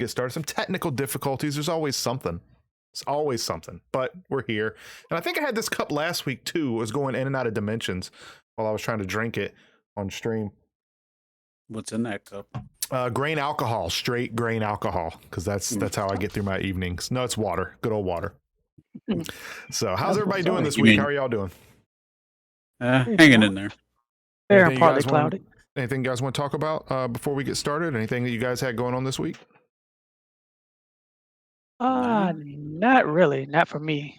get started. Some technical difficulties. There's always something. It's always something. But we're here. And I think I had this cup last week too. It was going in and out of dimensions while I was trying to drink it on stream. What's in that cup? Grain alcohol, straight grain alcohol, because that's how I get through my evenings. No, it's water. Good old water. So how's everybody doing this week? How are y'all doing? Hanging in there. Fair and partly cloudy. Anything you guys want to talk about before we get started? Anything that you guys had going on this week? Not really. Not for me.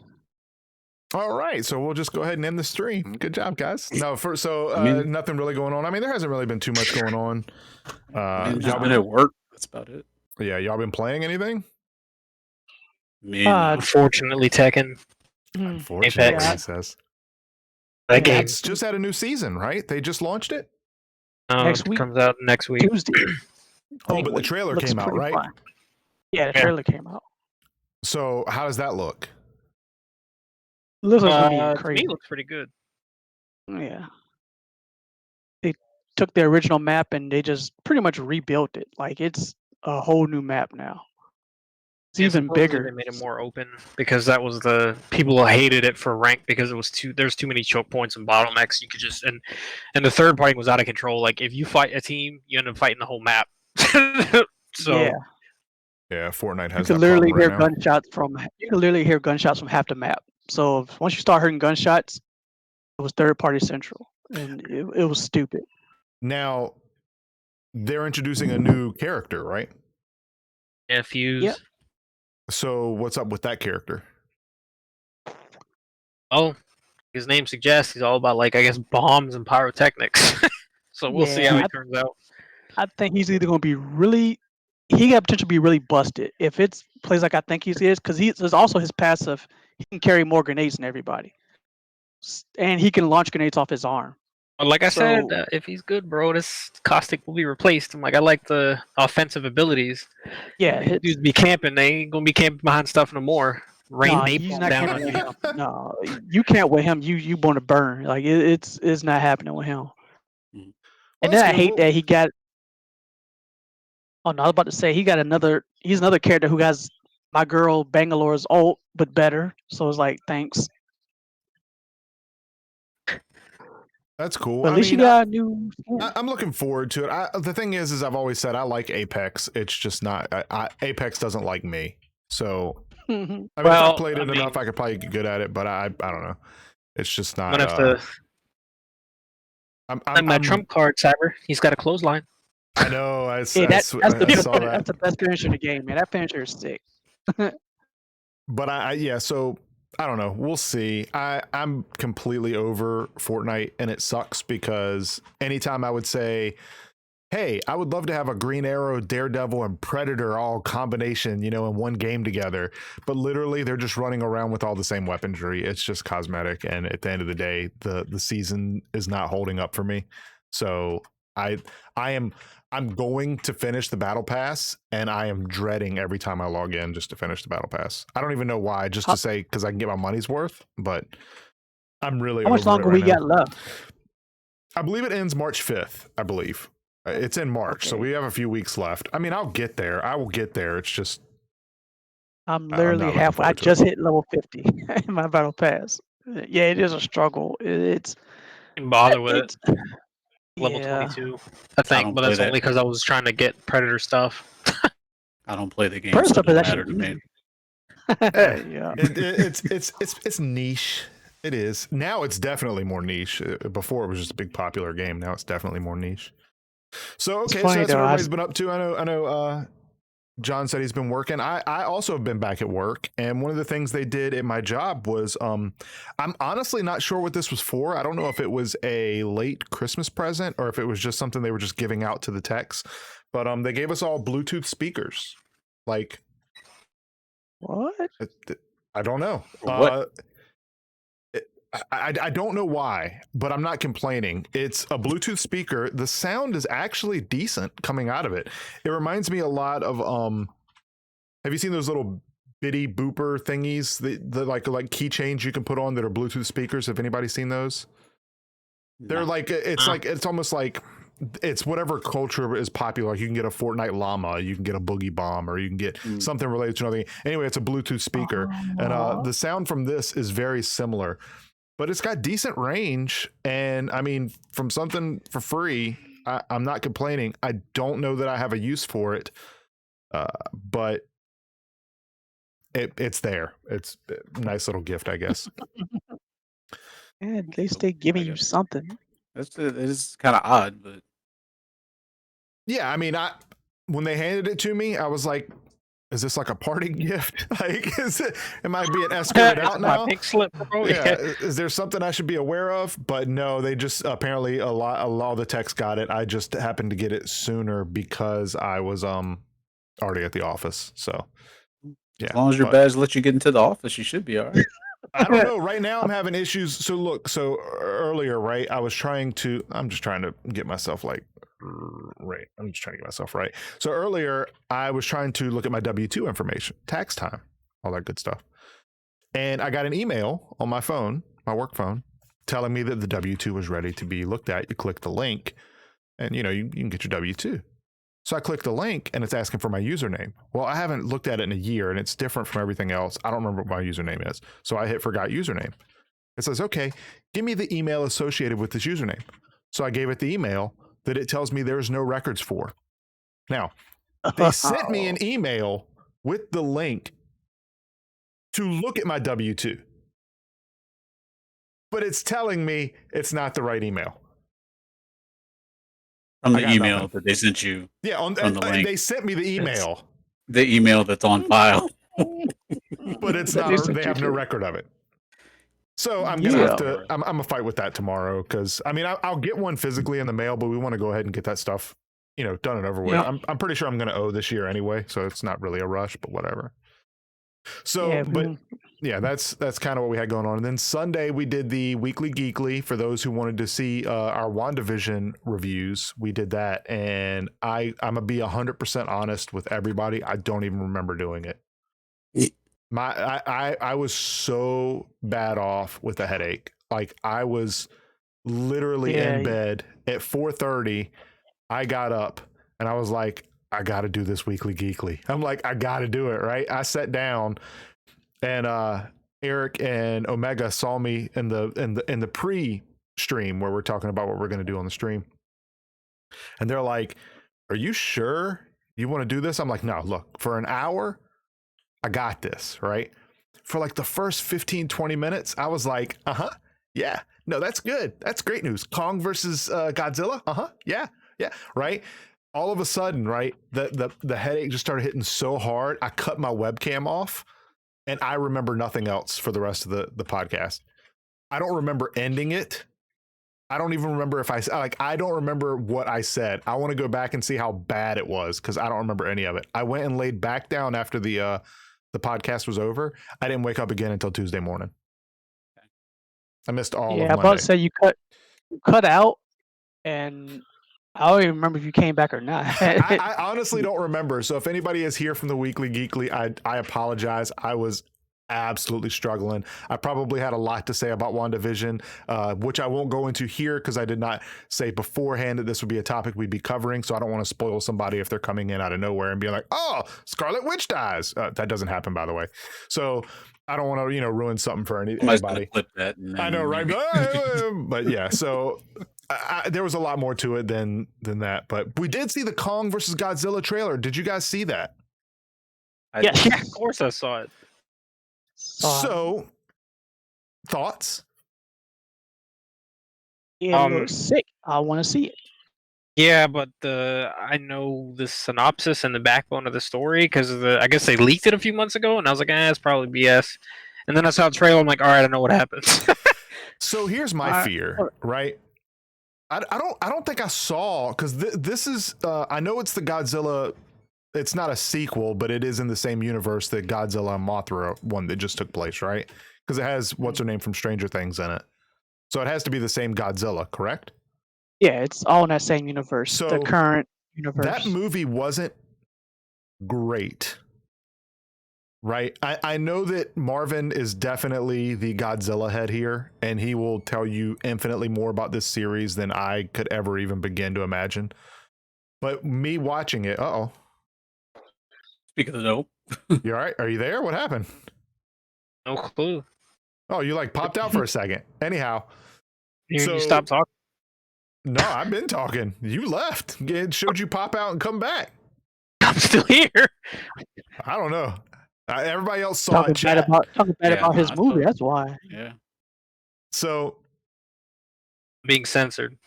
All right, so we'll just go ahead and end the stream. Good job, guys. Nothing really going on. I mean, there hasn't really been too much going on. Y'all been at work. That's about it. Yeah, y'all been playing anything? Unfortunately, Tekken. Unfortunately, Apex. he says. That game It's just had a new season, right? They just launched it? Next week. comes out next week. Tuesday. Oh, but the trailer came out, right? Fun. Yeah, the trailer came out. So how does that look? Looks like To really crazy. me, looks pretty good. Yeah. They took the original map and they just pretty much rebuilt it. Like it's a whole new map now. It's even Supposedly bigger. They made it more open because that was the people hated it for rank because it was there's too many choke points and bottlenecks. You could just and the third party was out of control. Like if you fight a team, you end up fighting the whole map. So Yeah, Fortnite you has can that literally problem hear right now. gunshots from half the map. So once you start hearing gunshots, it was third party central, and it was stupid. Now, they're introducing a new character, right? yeah, Fuse. Yep. So what's up with that character? Oh, his name suggests he's all about like I guess bombs and pyrotechnics. So we'll see how he turns out. I think he's either going to be he got potential to be really busted if it's plays like I think he is, because there's also his passive. He can carry more grenades than everybody, and he can launch grenades off his arm. But like I said, So- if he's good, bro, this Caustic will be replaced. I'm like, I like the offensive abilities. Yeah, These dudes be camping. They ain't gonna be camping behind stuff no more. Rain Nah, he's napalm not down camping on you. with him. No, you can't with him. You want to burn. Like it's not happening with him. Well, And then I that's good. hate that he got. Oh no, I was about to say he's another character who has my girl Bangalore's ult, but better. So it's like, thanks. That's cool. But at least you got a new. I'm looking forward to it. The thing is I've always said I like Apex. It's just not. Apex doesn't like me. So I mean, if I played it enough, I could probably get good at it. But I don't know. It's just not. I'm gonna have to. I'm my trump card, Cyber. He's got a clothesline. I know. I That's saw that's that. the best finisher in the game, man. That finisher is sick. But so I don't know. We'll see. I'm completely over Fortnite, and it sucks because anytime I would say, hey, I would love to have a Green Arrow, Daredevil, and Predator all combination, in one game together. But literally, they're just running around with all the same weaponry. It's just cosmetic, and at the end of the day, the season is not holding up for me. So I'm going to finish the battle pass, and I am dreading every time I log in just to finish the battle pass. I don't even know why, just to say because I can get my money's worth. But I'm really. How much longer we got left? I believe it ends March 5th. I believe it's in March, so we have a few weeks left. I mean, I'll get there. I will get there. It's just I'm literally halfway. I just hit level 50 in my battle pass. Yeah, it is a struggle. It's bother with it. Level Yeah. 22, I think, but that's only because I was trying to get Predator stuff. I don't play the game. First so up it is doesn't actually matter to me. yeah. It's niche. It is. Now it's definitely more niche. Before it was just a big popular game. Now it's definitely more niche. So okay, so funny, that's though. what everybody's been up to. I know John said he's been working. I also have been back at work, and one of the things they did at my job was I'm honestly not sure what this was for. I don't know if it was a late Christmas present or if it was just something they were just giving out to the techs. But they gave us all Bluetooth speakers. Like What? I don't know. What? I don't know why, but I'm not complaining. It's a Bluetooth speaker. The sound is actually decent coming out of it. It reminds me a lot of have you seen those little bitty booper thingies, the like keychains you can put on that are Bluetooth speakers? Have anybody seen those? They're like it's almost like it's whatever culture is popular. Like you can get a Fortnite llama, you can get a boogie bomb, or you can get something related to another. Anyway, it's a Bluetooth speaker, and the sound from this is very similar, but it's got decent range. And I mean, from something for free, I'm not complaining. I don't know that I have a use for it, but it's there. It's a nice little gift, I guess. Yeah, at least they giving you something. It is kind of odd, but Yeah, I mean, when they handed it to me, I was like, "Is this like a parting gift? Like, am I being escorted out My now?" pink slip, bro. Yeah, is there something I should be aware of? But no, they just apparently a lot of the techs got it. I just happened to get it sooner because I was already at the office. So yeah, as long as your badge lets you get into the office, you should be all right. I don't know. Right now, I'm having issues. So look, so earlier, right? I'm just trying to get myself right. I'm just trying to get myself right. So earlier, I was trying to look at my W-2 information, tax time, all that good stuff. And I got an email on my phone, my work phone, telling me that the W-2 was ready to be looked at. You click the link and you can get your W-2. So I click the link and it's asking for my username. Well, I haven't looked at it in a year and it's different from everything else. I don't remember what my username is. So I hit forgot username. It says, okay, give me the email associated with this username. So I gave it the email that it tells me there's no records for. Now, they sent me an email with the link to look at my W-2. But it's telling me it's not the right email. From the email that they sent you. Yeah, on the link. They sent me the email. The email that's on file. But it's not, they have no record of it. So I'm gonna have to I'm gonna fight with that tomorrow, because I mean I'll get one physically in the mail, but we want to go ahead and get that stuff, done and over with. Yeah. I'm pretty sure I'm gonna owe this year anyway, so it's not really a rush, but whatever. So that's kind of what we had going on. And then Sunday we did the Weekly Geekly for those who wanted to see our WandaVision reviews. We did that, and I'm gonna be 100% honest with everybody. I don't even remember doing it. I was so bad off with a headache. Like I was literally in bed at 4:30. I got up and I was like, I got to do this Weekly Geekly. I'm like, I got to do it. Right. I sat down and Eric and Omega saw me in the pre-stream where we're talking about what we're going to do on the stream. And they're like, are you sure you want to do this? I'm like, no, look, for an hour, I got this, right? For like the first 15, 20 minutes, I was like, yeah, no, that's good. That's great news. Kong versus Godzilla. Yeah, right? All of a sudden, right, the headache just started hitting so hard, I cut my webcam off, and I remember nothing else for the rest of the podcast. I don't remember ending it. I don't even remember if I don't remember what I said. I want to go back and see how bad it was, because I don't remember any of it. I went and laid back down after the podcast was over. I didn't wake up again until Tuesday morning. I missed all of Monday. Yeah, I'm about to say you cut out, and I don't even remember if you came back or not. I honestly don't remember. So if anybody is here from the Weekly Geekly, I apologize. I was absolutely struggling. I probably had a lot to say about WandaVision, which I won't go into here because I did not say beforehand that this would be a topic we'd be covering. So I don't want to spoil somebody if they're coming in out of nowhere and being like, oh, Scarlet Witch dies. That doesn't happen, by the way. So I don't want to, ruin something for anybody. Clip that I know, right? But yeah, so there was a lot more to it than that. But we did see the Kong versus Godzilla trailer. Did you guys see that? Yeah, of course I saw it. So, thoughts? Yeah, it looks sick. I want to see it. Yeah, but I know the synopsis and the backbone of the story because I guess they leaked it a few months ago, and I was like, it's probably BS. And then I saw the trailer. I'm like, all right, I know what happens. So here's my fear, right? I don't think I saw, because this is I know it's the Godzilla. It's not a sequel, but it is in the same universe that Godzilla and Mothra one that just took place, right? Because it has what's her name from Stranger Things in it. So it has to be the same Godzilla, correct? Yeah, it's all in that same universe, So the current universe. that movie wasn't great. Right. I know that Marvin is definitely the Godzilla head here, and he will tell you infinitely more about this series than I could ever even begin to imagine. But me watching it, oh, Speaking of dope, you all right? Are you there? What happened? No clue. Oh, you like popped out for a second. Anyhow, You So- stop talking. no, I've been talking. You left. It showed you pop out and come back. I'm still here. I don't know. Everybody else saw it. Talking bad Yeah, about his I movie. thought- That's why. yeah. So Being censored.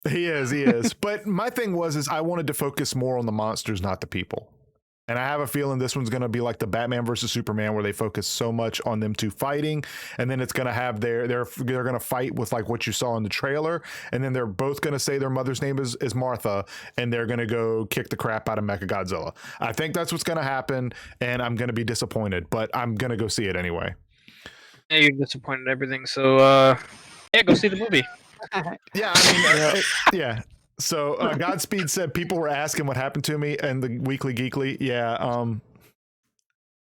he is. But my thing is I wanted to focus more on the monsters, not the people. And I have a feeling this one's going to be like the Batman versus Superman, where they focus so much on them two fighting, and then it's going to have they're going to fight with like what you saw in the trailer, and then they're both going to say their mother's name is Martha, and they're going to go kick the crap out of Mechagodzilla. I think that's what's going to happen, and I'm going to be disappointed, but I'm going to go see it anyway. Yeah, you're disappointed in everything. So, yeah, go see the movie. Yeah, I mean, yeah. So Godspeed said people were asking what happened to me and the Weekly Geekly. Yeah,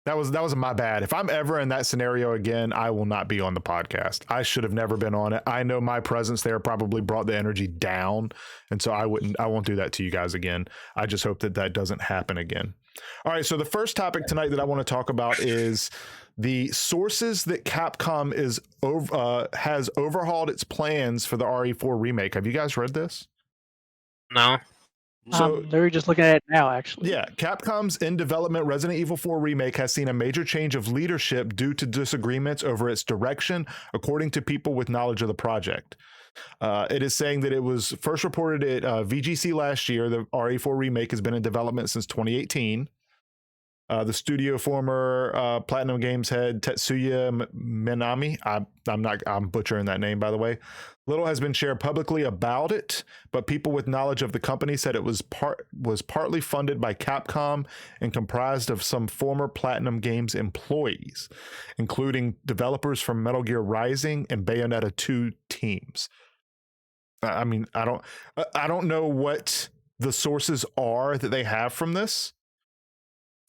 that was my bad. If I'm ever in that scenario again, I will not be on the podcast. I should have never been on it. I know my presence there probably brought the energy down, and so I won't do that to you guys again. I just hope that doesn't happen again. All right, so the first topic tonight that I want to talk about is the sources that Capcom has overhauled its plans for the RE4 remake. Have you guys read this? No. So they're just looking at it now, actually. yeah, Capcom's in development Resident Evil 4 remake has seen a major change of leadership due to disagreements over its direction, according to people with knowledge of the project. It is saying that it was first reported at VGC last year. The RE4 remake has been in development since 2018. The studio former Platinum Games head Tetsuya Minami, I'm butchering that name, by the way. Little has been shared publicly about it, but people with knowledge of the company said it was partly funded by Capcom and comprised of some former Platinum Games employees, including developers from Metal Gear Rising and Bayonetta 2 teams. I mean, I don't know what the sources are that they have from this.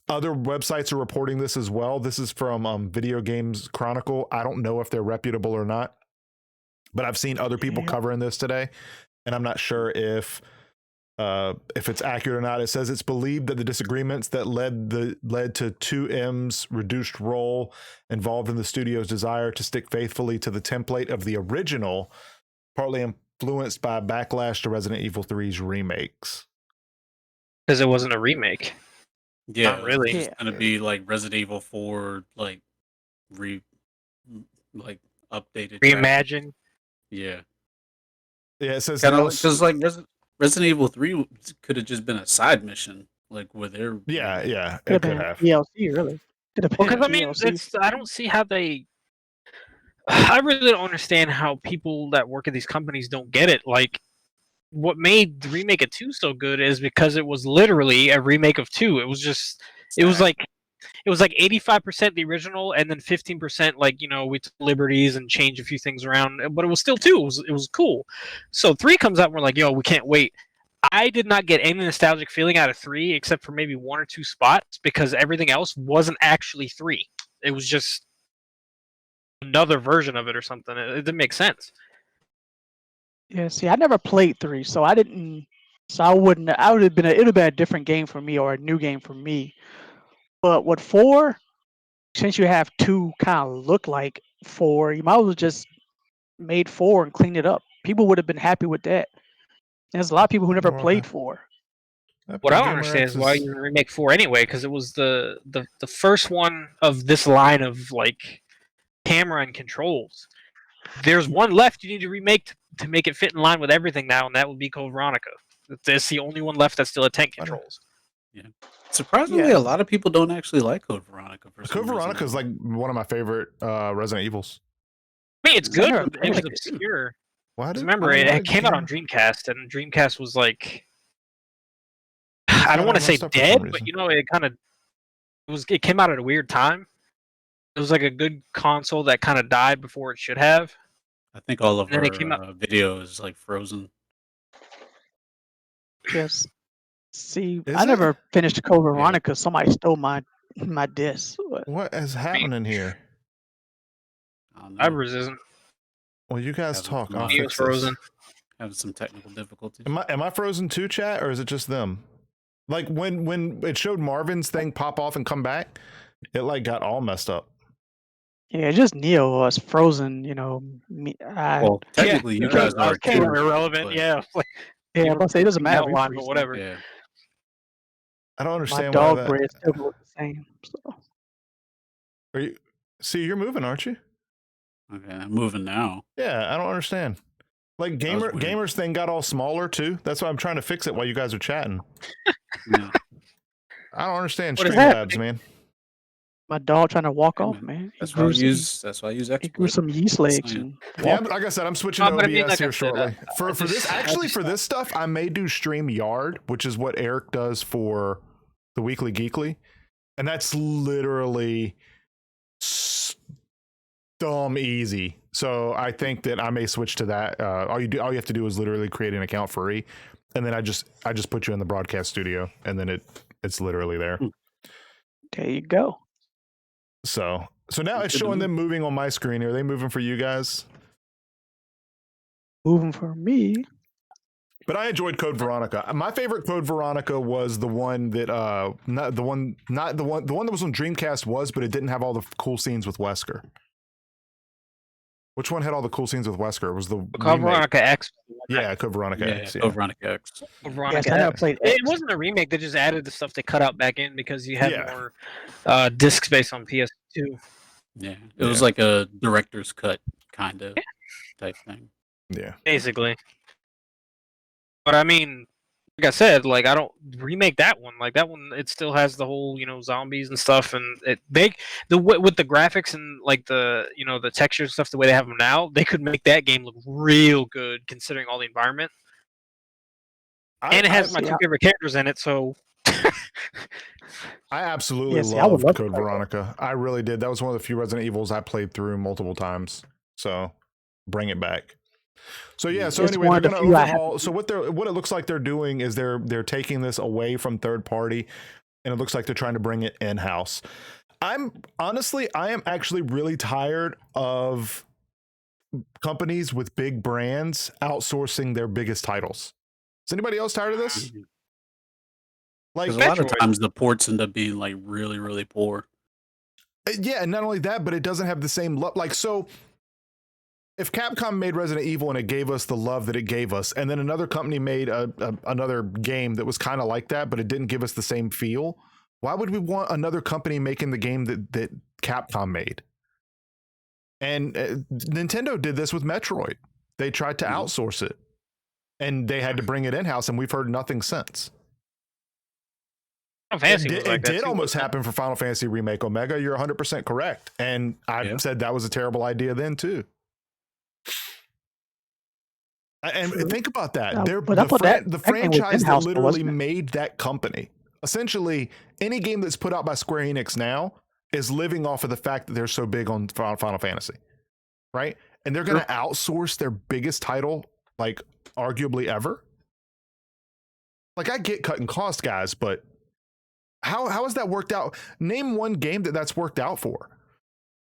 Other websites are reporting this as well. This is from Video Games Chronicle. I don't know if they're reputable or not, but I've seen other people covering this today, and I'm not sure if it's accurate or not. It says it's believed that the disagreements that led to 2M's reduced role involved in the studio's desire to stick faithfully to the template of the original, partly influenced by backlash to Resident Evil 3's remakes. Because it wasn't a remake. Yeah, Not really. It's just gonna be like Resident Evil 4, like updated. Reimagine. Yeah, Yeah, it says kind of no- because like Resident Evil 3 could have just been a side mission, like where they're yeah, it Could could have have. been DLC, really. Could have Well, been because I mean, DLC. I don't see how they. I really don't understand how people that work at these companies don't get it. Like, what made the remake of 2 so good is because it was literally a remake of 2. It was just, it was like 85% the original, and then 15% like, you know, we took liberties and changed a few things around, but it was still 2. It was cool. So 3 comes out and we're like, yo, we can't wait. I did not get any nostalgic feeling out of 3 except for maybe 1 or 2 spots, because everything else wasn't actually 3. It was just another version of it or something. It didn't make sense. Yeah, see, I never played 3, so I didn't. So I would have been. It would have been a different game for me, or a new game for me. But with 4, since you have 2 kind of look like 4, you might as well just made 4 and cleaned it up. People would have been happy with that. There's a lot of people who never Well, played 4. What I don't understand is why you remake 4 anyway, because it was the first one of this line of like camera and controls. There's one left you need to remake to make it fit in line with everything now, and that would be Code Veronica. That's the only one left that still had tank controls. surprisingly Yeah. a lot of people don't actually like Code Veronica. For some Code Veronica is reason. like one of my favorite Resident Evils. I mean, it's I good, never but it was played it. obscure. Why 'Cause did remember, I don't know it why came out on didn't- Dreamcast, and Dreamcast was like, I not don't want on to my say stuff for some dead, reason. but you know, it came out at a weird time. It was like a good console that kind of died before it should have. I think all of And then our it came out- video is like frozen. Yes. See, Is I it? never finished Code Veronica. Somebody stole my my disc. What is happening here? I don't know. Fibers isn't. Well, you guys Having talk. some, I'll uh, fix frozen. this. Having some technical difficulties. Am I frozen too, chat, or is it just them? Like when it showed Marvin's thing pop off and come back, it like got all messed up. Yeah, just Neo was frozen. You know, Well, technically, you guys are kind too. of irrelevant. but- Yeah, like, yeah, I'm about to say it doesn't matter. outline, we but freeze. whatever. Yeah. I don't My understand why dog that. bread still looks the same. So Are you? See, you're moving, aren't you? Okay, I'm moving now. Yeah, I don't understand. Like That was weird. gamers thing got all smaller too. That's why I'm trying to fix it while you guys are chatting. Yeah. I don't understand What is Streamlabs, happening? man. my dog trying to walk Yeah, off, man. man. That's why I use. That's why I use He grew exploit. some yeast legs saying. and Yeah, walked. like I said, I'm switching to but I mean, OBS like I here said, shortly. For I this, just- I actually, just for this stuff, I may do StreamYard, which is what Eric does for the Weekly Geekly, and that's literally dumb easy. So I think that I may switch to that. All you have to do is literally create an account free, and then I just put you in the broadcast studio, and then it's literally there. There you go. So now it's Good to showing know. them moving on my screen. Are they moving for you guys? Moving for me. But I enjoyed Code Veronica. My favorite Code Veronica was the one that not the one that was on Dreamcast was, but it didn't have all the cool scenes with Wesker. Which one had all the cool scenes with Wesker? It was the Code remake. Veronica X. Yeah, Code Veronica Yeah, X. Yeah. Code Veronica X. Code Yes, Veronica I never X. played It X. wasn't a remake. They just added the stuff they cut out back in because you had Yeah. more disc space on PS2. Yeah, it was like a director's cut kind of type thing. Yeah. Basically. But I mean, like I said, like I don't remake that one. Like that one, it still has the whole zombies and stuff, and with the graphics and like the the texture stuff the way they have them now, they could make that game look real good considering all the environment. And it has my see, two favorite characters in it, so I absolutely Yeah, see, I would loved love to Code play that. Veronica. I really did. That was one of the few Resident Evils I played through multiple times. So bring it back. So yeah, so It's anyway, one they're of the gonna few I overhaul. So what it looks like they're doing is they're taking this away from third party, and it looks like they're trying to bring it in house. I am actually really tired of companies with big brands outsourcing their biggest titles. Is anybody else tired of this? Like, Because a lot of Metroid. times the ports end up being like really, really poor. yeah, and not only that, but it doesn't have the same love. Like, so if Capcom made Resident Evil and it gave us the love that it gave us, and then another company made another game that was kind of like that, but it didn't give us the same feel, why would we want another company making the game that Capcom made? And Nintendo did this with Metroid. They tried to outsource it, and they had to bring it in house, and we've heard nothing since. Final Fantasy It was did, like it that did too, almost wasn't it? happen for Final Fantasy Remake Omega. You're 100% correct, and I Yeah. said that was a terrible idea then too. And True. think about that. Yeah, They're but I thought that the game was franchise that in-house, though, literally wasn't it? made that company. Essentially, any game that's put out by Square Enix now is living off of the fact that they're so big on Final Fantasy, right? And they're going to outsource their biggest title, like arguably ever. Like, I get cutting cost, guys, but how has that worked out? Name one game that's worked out for.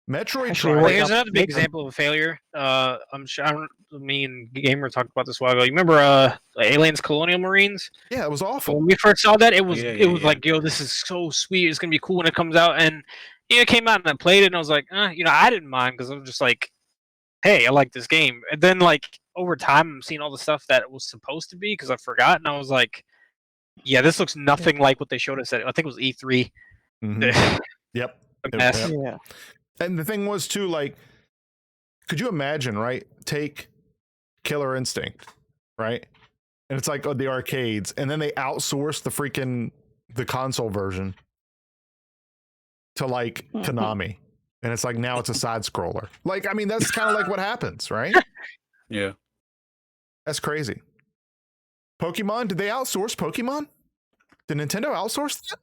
Metroid Actually, tried. Well, worked here's out another big big one. example of a failure. I'm sure me and Gamer talked about this a while ago. You remember Aliens Colonial Marines? Yeah, it was awful. When we first saw that, it was Yeah, yeah. like, yo, this is so sweet. It's gonna be cool when it comes out. And it came out and I played it, and I was like, I didn't mind because I was just like, hey, I like this game. And then like over time, I'm seeing all the stuff that it was supposed to be because I forgot, and I was like, yeah, this looks nothing like what they showed us at. I think it was E3. Mhm. Yep. A mess. Yep. Yeah. And the thing was too, like, could you imagine, right? Take Killer Instinct, right? And it's like the arcades, and then they outsource the console version to like Mhm. Konami. And it's like now it's a side scroller. Like, I mean, that's kind of like what happens, right? Yeah. That's crazy. Pokemon, did they outsource Pokemon? Did Nintendo outsource that?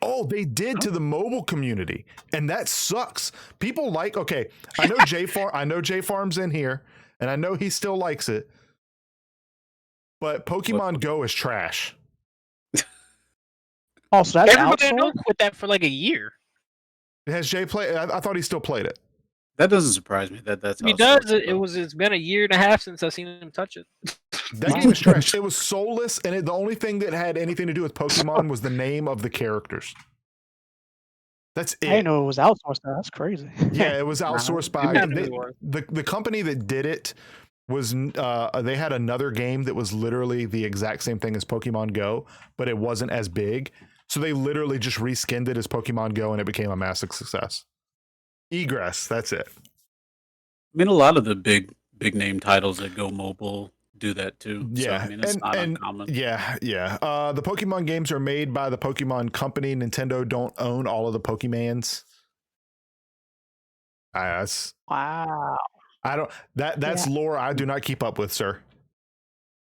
Oh, they did to the mobile community, and that sucks. People like, okay, I know J Farm's in here, and I know he still likes it, but Pokemon Go is trash. Oh, so that's Everybody I know outsourced? quit that for like a year. Has Jay played? I thought he still played it. That doesn't surprise me. That's He outsourced, does. though. It's been a year and a half since I've seen him touch it. That game is trash. It was soulless, and the only thing that had anything to do with Pokemon was the name of the characters. That's I didn't it. know it was outsourced. Though. That's crazy. Yeah, it was outsourced by Yeah, it was. the company that did it was they had another game that was literally the exact same thing as Pokemon Go, but it wasn't as big. So they literally just reskinned it as Pokemon Go, and it became a massive success. Egress, that's it. I mean, a lot of the big name titles that go mobile do that too. Yeah, So, I mean, it's not uncommon. yeah. The Pokemon games are made by the Pokemon Company. Nintendo don't own all of the Pokemans. Wow. I don't. That's lore I do not keep up with, sir.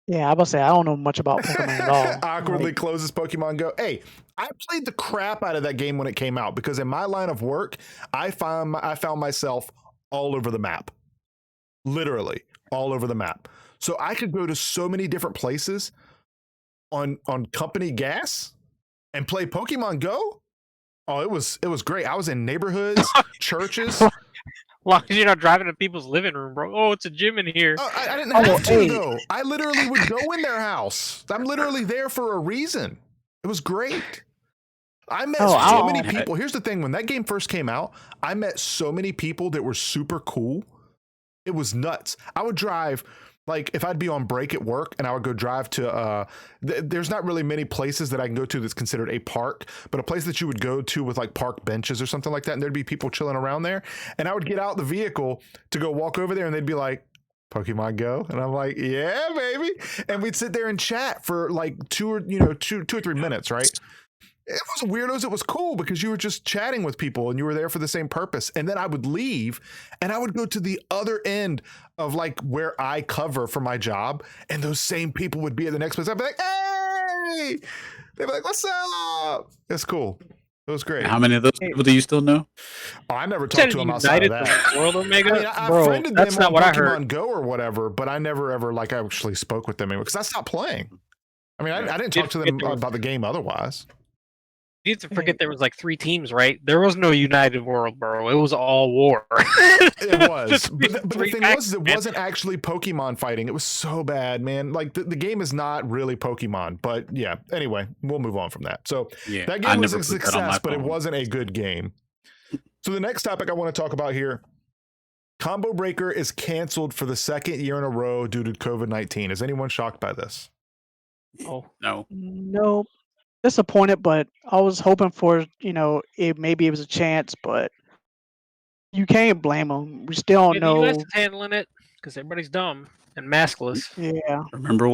Yeah, I was about to say I don't know much about Pokemon at all. Awkwardly Like, closes Pokemon Go. Hey, I played the crap out of that game when it came out because in my line of work, I found myself all over the map, literally all over the map. So I could go to so many different places on company gas and play Pokemon Go. Oh, it was great. I was in neighborhoods, churches. Long as you're not driving to people's living room, bro. Oh, it's a gym in here. I didn't Oh, have to hey. though. I literally would go in their house. I'm literally there for a reason. It was great. I met Oh, so I'll- many people. Here's the thing: when that game first came out, I met so many people that were super cool. It was nuts. I would drive, like if I'd be on break at work and I would go drive to there's not really many places that I can go to that's considered a park, but a place that you would go to with like park benches or something like that, and there'd be people chilling around there, and I would get out the vehicle to go walk over there, and they'd be like, Pokemon Go, and I'm like, yeah, baby, and we'd sit there and chat for like two or 3 minutes, right? It was weirdos. It was cool because you were just chatting with people and you were there for the same purpose. And then I would leave and I would go to the other end of like where I cover for my job. And those same people would be at the next place. I'd be like, hey, they'd be like, what's up? It's cool. It was great. How many of those people do you still know? Oh, I never talked to them outside of that. World Omega? I mean, I Bro, friended that's them not on what I Pokemon heard. Go or whatever, but I never ever like actually spoke with them anymore because I stopped playing. I mean, I didn't talk to them about the game otherwise. You need to forget there was like 3 teams, right? There was no United World, bro. It was all war. It was. But the Three thing was, it wasn't actually Pokemon fighting. It was so bad, man. Like the game is not really Pokemon. But yeah, anyway, we'll move on from that. So Yeah, that I game was never a put that on my success, but it phone. wasn't a good game. So the next topic I want to talk about here, Combo Breaker is canceled for the second year in a row due to COVID-19. Is anyone shocked by this? Oh, No. no, disappointed, but I was hoping for maybe it was a chance, but you can't blame them. We still don't yeah, the US know. is handling it because everybody's dumb and maskless. Yeah, Remember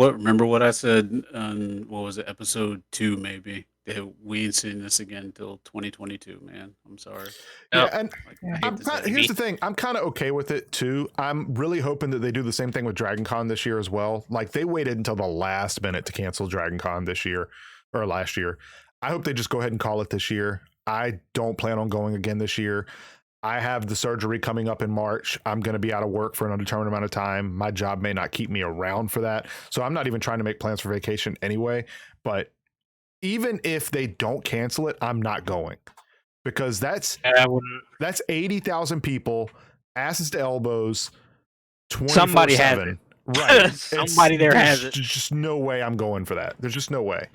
what I said on what was it, episode 2 maybe? That we ain't seeing this again until 2022, man. I'm sorry. Yeah, Yep. and Like, I hate to say it. here's the thing. I'm kind of okay with it too. I'm really hoping that they do the same thing with Dragon Con this year as well. Like they waited until the last minute to cancel Dragon Con this year or last year. I hope they just go ahead and call it this year. I don't plan on going again this year. I have the surgery coming up in March. I'm going to be out of work for an undetermined amount of time. My job may not keep me around for that. So I'm not even trying to make plans for vacation anyway. But even if they don't cancel it, I'm not going because that's I wouldn't. 80,000 people, asses to elbows, 24/7. Somebody has it. Right. Somebody there has it. There's just no way I'm going for that. There's just no way.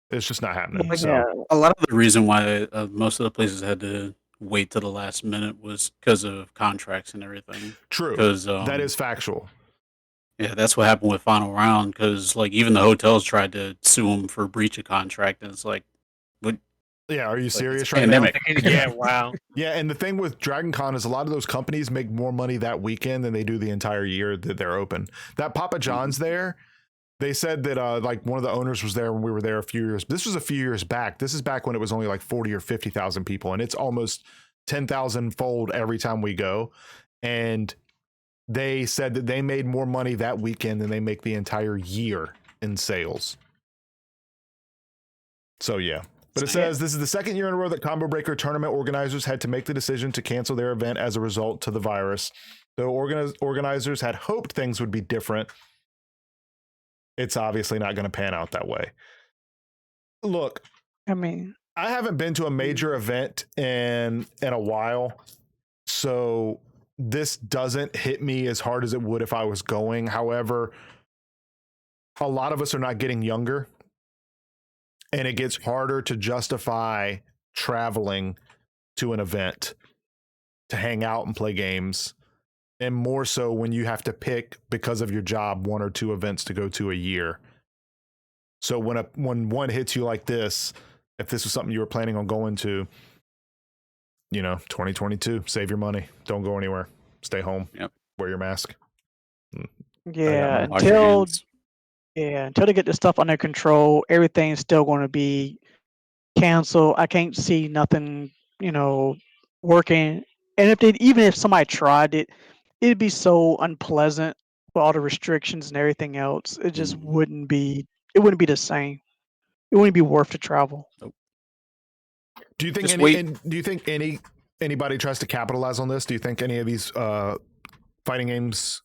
It's just not happening. So yeah. A lot of the reason why most of the places had to wait to the last minute was because of contracts and everything. true. Because That is factual. yeah, that's what happened with Final Round. Because like even the hotels tried to sue them for breach of contract, and it's like, Yeah. Are you it's serious a right pandemic. now? Yeah, wow. Yeah. And the thing with Dragon Con is a lot of those companies make more money that weekend than they do the entire year that they're open. That Papa John's there, they said that like one of the owners was there when we were there a few years. This was a few years back. This is back when it was only like 40 or 50,000 people, and it's almost 10,000 fold every time we go. And they said that they made more money that weekend than they make the entire year in sales. So yeah. But it says this is the second year in a row that Combo Breaker tournament organizers had to make the decision to cancel their event as a result to the virus. Though organizers had hoped things would be different, it's obviously not going to pan out that way. Look, I mean, I haven't been to a major event in a while, so this doesn't hit me as hard as it would if I was going. However, a lot of us are not getting younger, and it gets harder to justify traveling to an event to hang out and play games, and more so when you have to pick, because of your job, 1 or 2 events to go to a year. So when one hits you like this, if this was something you were planning on going to, 2022, save your money, don't go anywhere, stay home, Yep. wear your mask. yeah, Wash your hands. until they get this stuff under control, everything's still going to be canceled. I can't see nothing, working. And even if somebody tried it, it'd be so unpleasant with all the restrictions and everything else. It just wouldn't be. It wouldn't be the same. It wouldn't be worth the travel. Do you think anybody tries to capitalize on this? Do you think any of these fighting games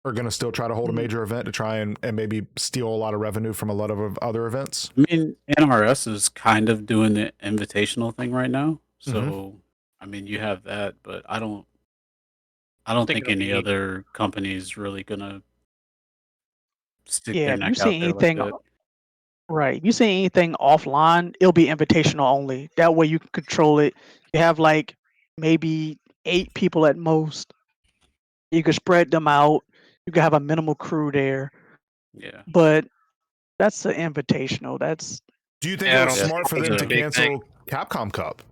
are going to still try to hold a major event to try and maybe steal a lot of revenue from a lot of other events? I mean, NRS is kind of doing the invitational thing right now. So, I mean, you have that, but I don't think it'll any be- other company's really gonna stick Yeah, their if you neck see out there like anything, that. right? If you see anything offline, it'll be invitational only. That way you can control it. You have like maybe 8 people at most. You can spread them out. You can have a minimal crew there. Yeah. But that's an invitational. That's Do you think Yeah, I it was don't smart for think them it's to a big cancel Capcom Cup?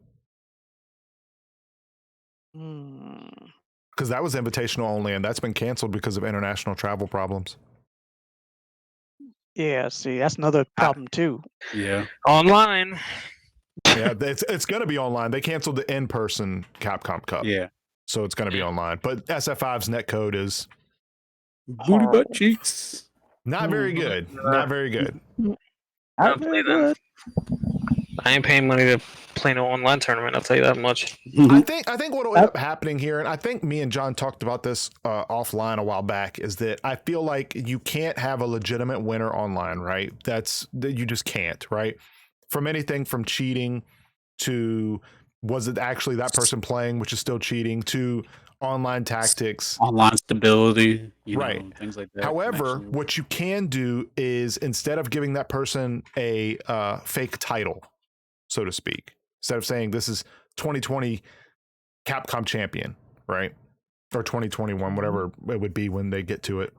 Because that was invitational only, and that's been canceled because of international travel problems. yeah. See, that's another problem too. Yeah. Online. Yeah, it's going to be online. They canceled the in-person Capcom Cup, Yeah. so it's going to be online. But SF5's netcode is Booty butt Horrible. cheeks. not very good. Not very good. I'll Not play very them. good. I ain't paying money to play no online tournament. I'll tell you that much. I think what will end up happening here, and I think me and John talked about this offline a while back, is that I feel like you can't have a legitimate winner online, right? That you just can't, right? From anything from cheating to was it actually that person playing, which is still cheating, to online tactics. Online stability, Right. things like that. However, connection. what you can do is, instead of giving that person a fake title, so to speak, instead of saying this is 2020 Capcom champion, right? Or 2021, whatever it would be when they get to it,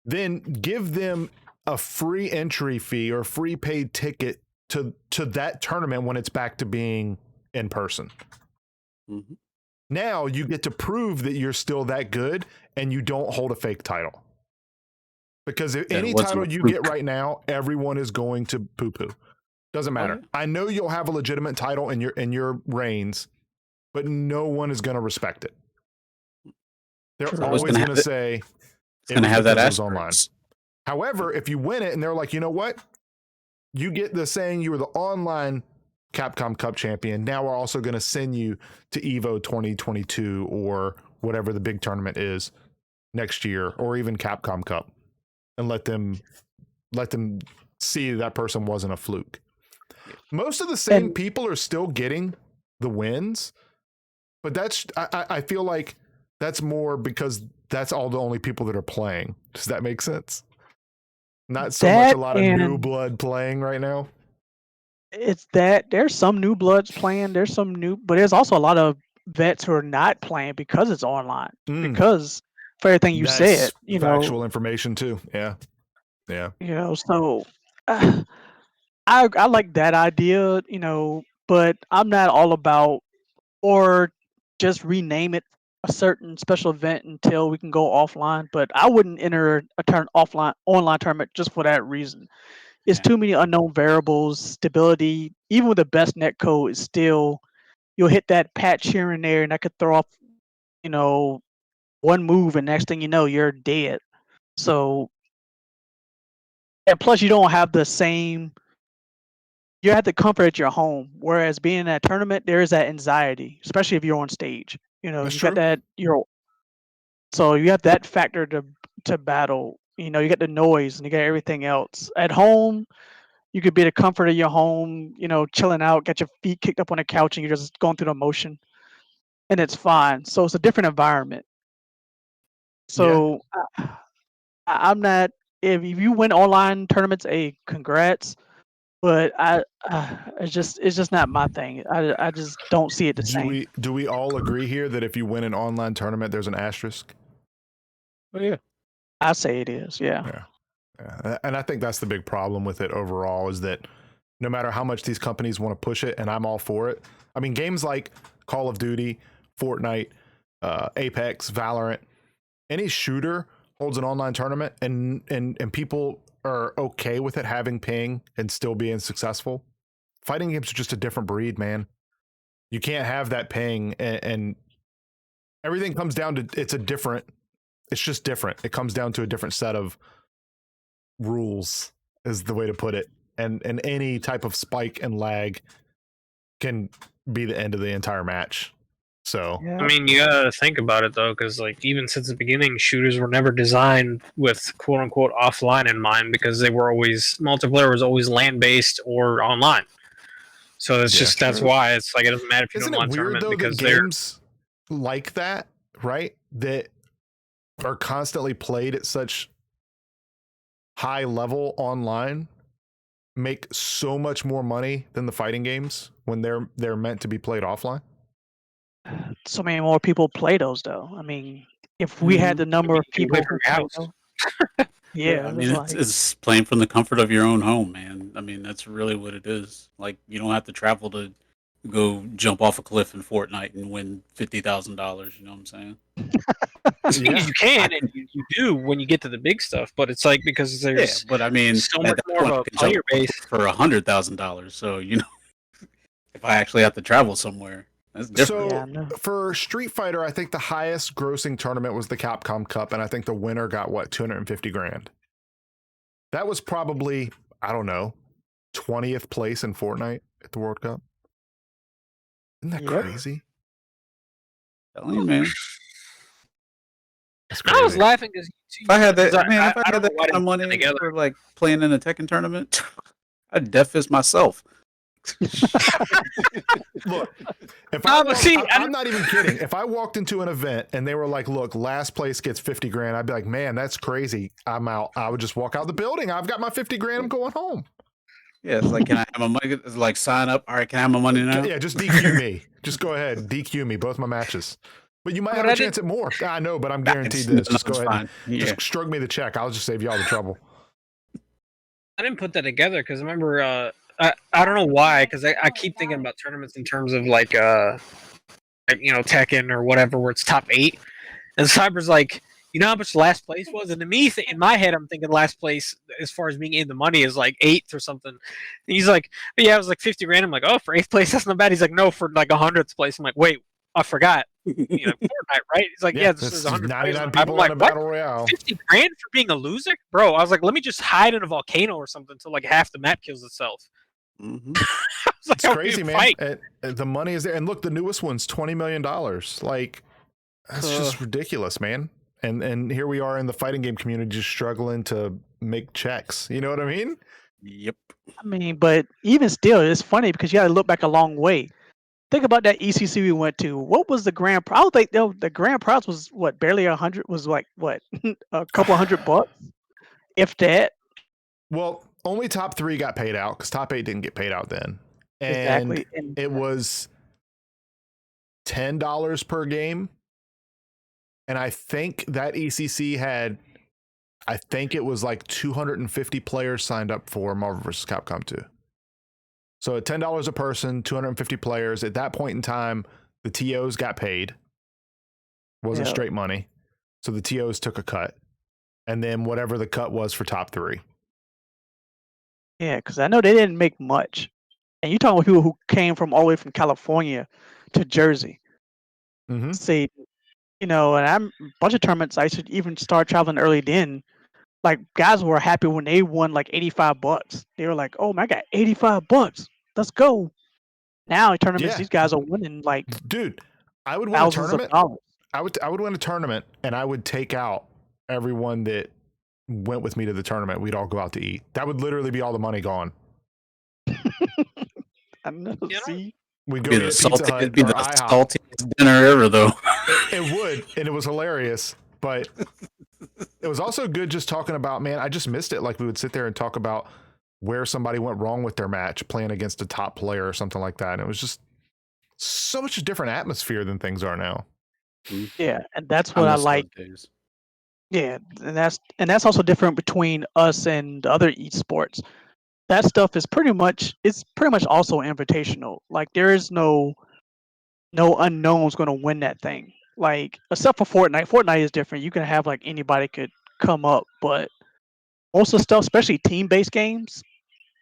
then give them a free entry fee or free paid ticket to that tournament when it's back to being in person. Mhm. Now you get to prove that you're still that good and you don't hold a fake title. Because if That any wasn't title a you fluke. get right now, everyone is going to poo-poo. Doesn't matter. yeah. I know you'll have a legitimate title in your reigns, but no one is going to respect it. They're True. always gonna going have to it- say It's going to was have that because it was online. asterisk. However, if you win it and they're like, you know what? You get the saying you were the online Capcom Cup champion. Now we're also going to send you to EVO 2022 or whatever the big tournament is next year, or even Capcom Cup, and let them see that person wasn't a fluke. Most of the same And- people are still getting the wins, but I feel like that's more because that's all the only people that are playing. Does that make sense? Not so much That a lot of new and- blood playing right now. It's that there's some new bloods playing. There's some new, but there's also a lot of vets who are not playing because it's online. Because for everything you said, factual information too. Yeah. So I like that idea, but I'm not all about or just rename it a certain special event until we can go offline. But I wouldn't enter a online tournament just for that reason. It's too many unknown variables. Stability, even with the best net code, is still you'll hit that patch here and there, and that could throw off, one move, and next thing you know, you're dead. So, and plus, you don't have the same. You have the comfort at your home, whereas being in that tournament, there is that anxiety, especially if you're on stage. That's You true. got that. So you have that factor to battle. You get the noise and you got everything else at home. You could be the comfort of your home, chilling out, get your feet kicked up on the couch, and you're just going through the motion, and it's fine. So it's a different environment. So I'm not. If you win online tournaments, congrats. But it's just not my thing. I just don't see it the same. Do we all agree here that if you win an online tournament, there's an asterisk? Oh yeah. I say it is. Yeah. Yeah. And I think that's the big problem with it overall is that no matter how much these companies want to push it, and I'm all for it. I mean, games like Call of Duty, Fortnite, Apex, Valorant, any shooter holds an online tournament, and people are okay with it having ping and still being successful. Fighting games are just a different breed, man. You can't have that ping, and everything comes down to it's just different. It comes down to a different set of rules, is the way to put it. And any type of spike and lag can be the end of the entire match. So Yeah. I mean, you gotta think about it though, because like even since the beginning, shooters were never designed with "quote unquote" offline in mind, because they were always multiplayer was always land based or online. So it's just that's why it's like it doesn't matter if you isn't don't it want weird tournament though because that they're games like that, right? That are constantly played at such high level online make so much more money than the fighting games when they're meant to be played offline. So many more people play those though. I mean, if we had the number of you people play who from play your house. those, yeah, I mean, it's like, it's playing from the comfort of your own home, man. I mean, that's really what it is. Like, you don't have to travel to go jump off a cliff in Fortnite and win $50,000. You know what I'm saying? You can and you do when you get to the big stuff, but it's like because Yeah, there's but I mean, so at much that more point, of I a can jump player base. for $100,000. So if I actually have to travel somewhere, that's different. Yeah, I So know. for Street Fighter, I think the highest grossing tournament was the Capcom Cup, and I think the winner got what, 250 grand. That was probably, I don't know, 20th place in Fortnite at the World Cup. Isn't that Yep. crazy? Telling you, man. That's I was crazy. laughing because If I had that, I if I don't had know that why kind of they put it money together. for like playing in a Tekken tournament, I'd death fist myself. Look, if No, I but walked, see, I'm not even kidding. If I walked into an event and they were like, "Look, last place gets 50 grand," I'd be like, "Man, that's crazy. I'm out." I would just walk out the building. I've got my 50 grand. I'm going home. Yeah, it's like, can I have my money? It's like, sign up. All right, can I have my money now? Yeah, just DQ me. Just go ahead, DQ me both my matches. But you might have a chance at more. I know, but I'm guaranteed this. Just go ahead. And just stroke me the check. I'll just save you all the trouble. I didn't put that together because I remember I don't know why, because I keep thinking about tournaments in terms of like Tekken or whatever, where it's top 8, and Cyber's like, you know how much last place was, and to me in my head I'm thinking last place as far as being in the money is like 8th or something. And he's like, but yeah, it was like 50 grand. I'm like, oh, for 8th place that's not bad. He's like, no, for like 100th place. I'm like, wait, I forgot. Fortnite, right? He's like, yeah, this is 100 99 players. people I'm like, in a what? battle royale. 50 grand for being a loser, bro. I was like, let me just hide in a volcano or something until like half the map kills itself. Mm-hmm. I was like, It's crazy, man. The money is there, and look, the newest one's $20 million. Like, that's just ridiculous, man. And here we are in the fighting game community, just struggling to make checks. You know what I mean? Yep. I mean, but even still, it's funny because you got to look back a long way. Think about that ECC we went to. What was the grand prize? I would think the grand prize was what, barely 100, was like what, a couple $100, if that. Well, only top 3 got paid out because top 8 didn't get paid out then. And Exactly. And it was $10 per game. And I think that ECC had, I think it was like 250 players signed up for Marvel vs. Capcom 2. So at $10 a person, 250 players. At that point in time, the TOs got paid. Wasn't straight money. So the TOs took a cut. And then whatever the cut was for top 3. yeah, because I know they didn't make much. And you're talking about people who came from all the way from California to Jersey. Mm-hmm. See, and I'm a bunch of tournaments. I should even start traveling early then. Like, guys were happy when they won like $85. They were like, "Oh man, I got $85. Let's go!" Now tournaments, these guys are winning like, dude, I would win a thousands of tournament. dollars. I would win a tournament, and I would take out everyone that went with me to the tournament. We'd all go out to eat. That would literally be all the money gone. I know. You know? See, We'd go Be get the Pizza salty, Hut it'd be or the IHOP. saltiest dinner ever, though. It would, and it was hilarious. But it was also good just talking about, man, I just missed it. Like we would sit there and talk about where somebody went wrong with their match playing against a top player or something like that. And it was just so much a different atmosphere than things are now. yeah, and that's I what I miss like. those days. Yeah, and that's also different between us and the other esports. That stuff is pretty much also invitational. Like there is no unknown's going to win that thing. Like except for Fortnite. Fortnite is different. You can have like anybody could come up, but most of the stuff, especially team-based games,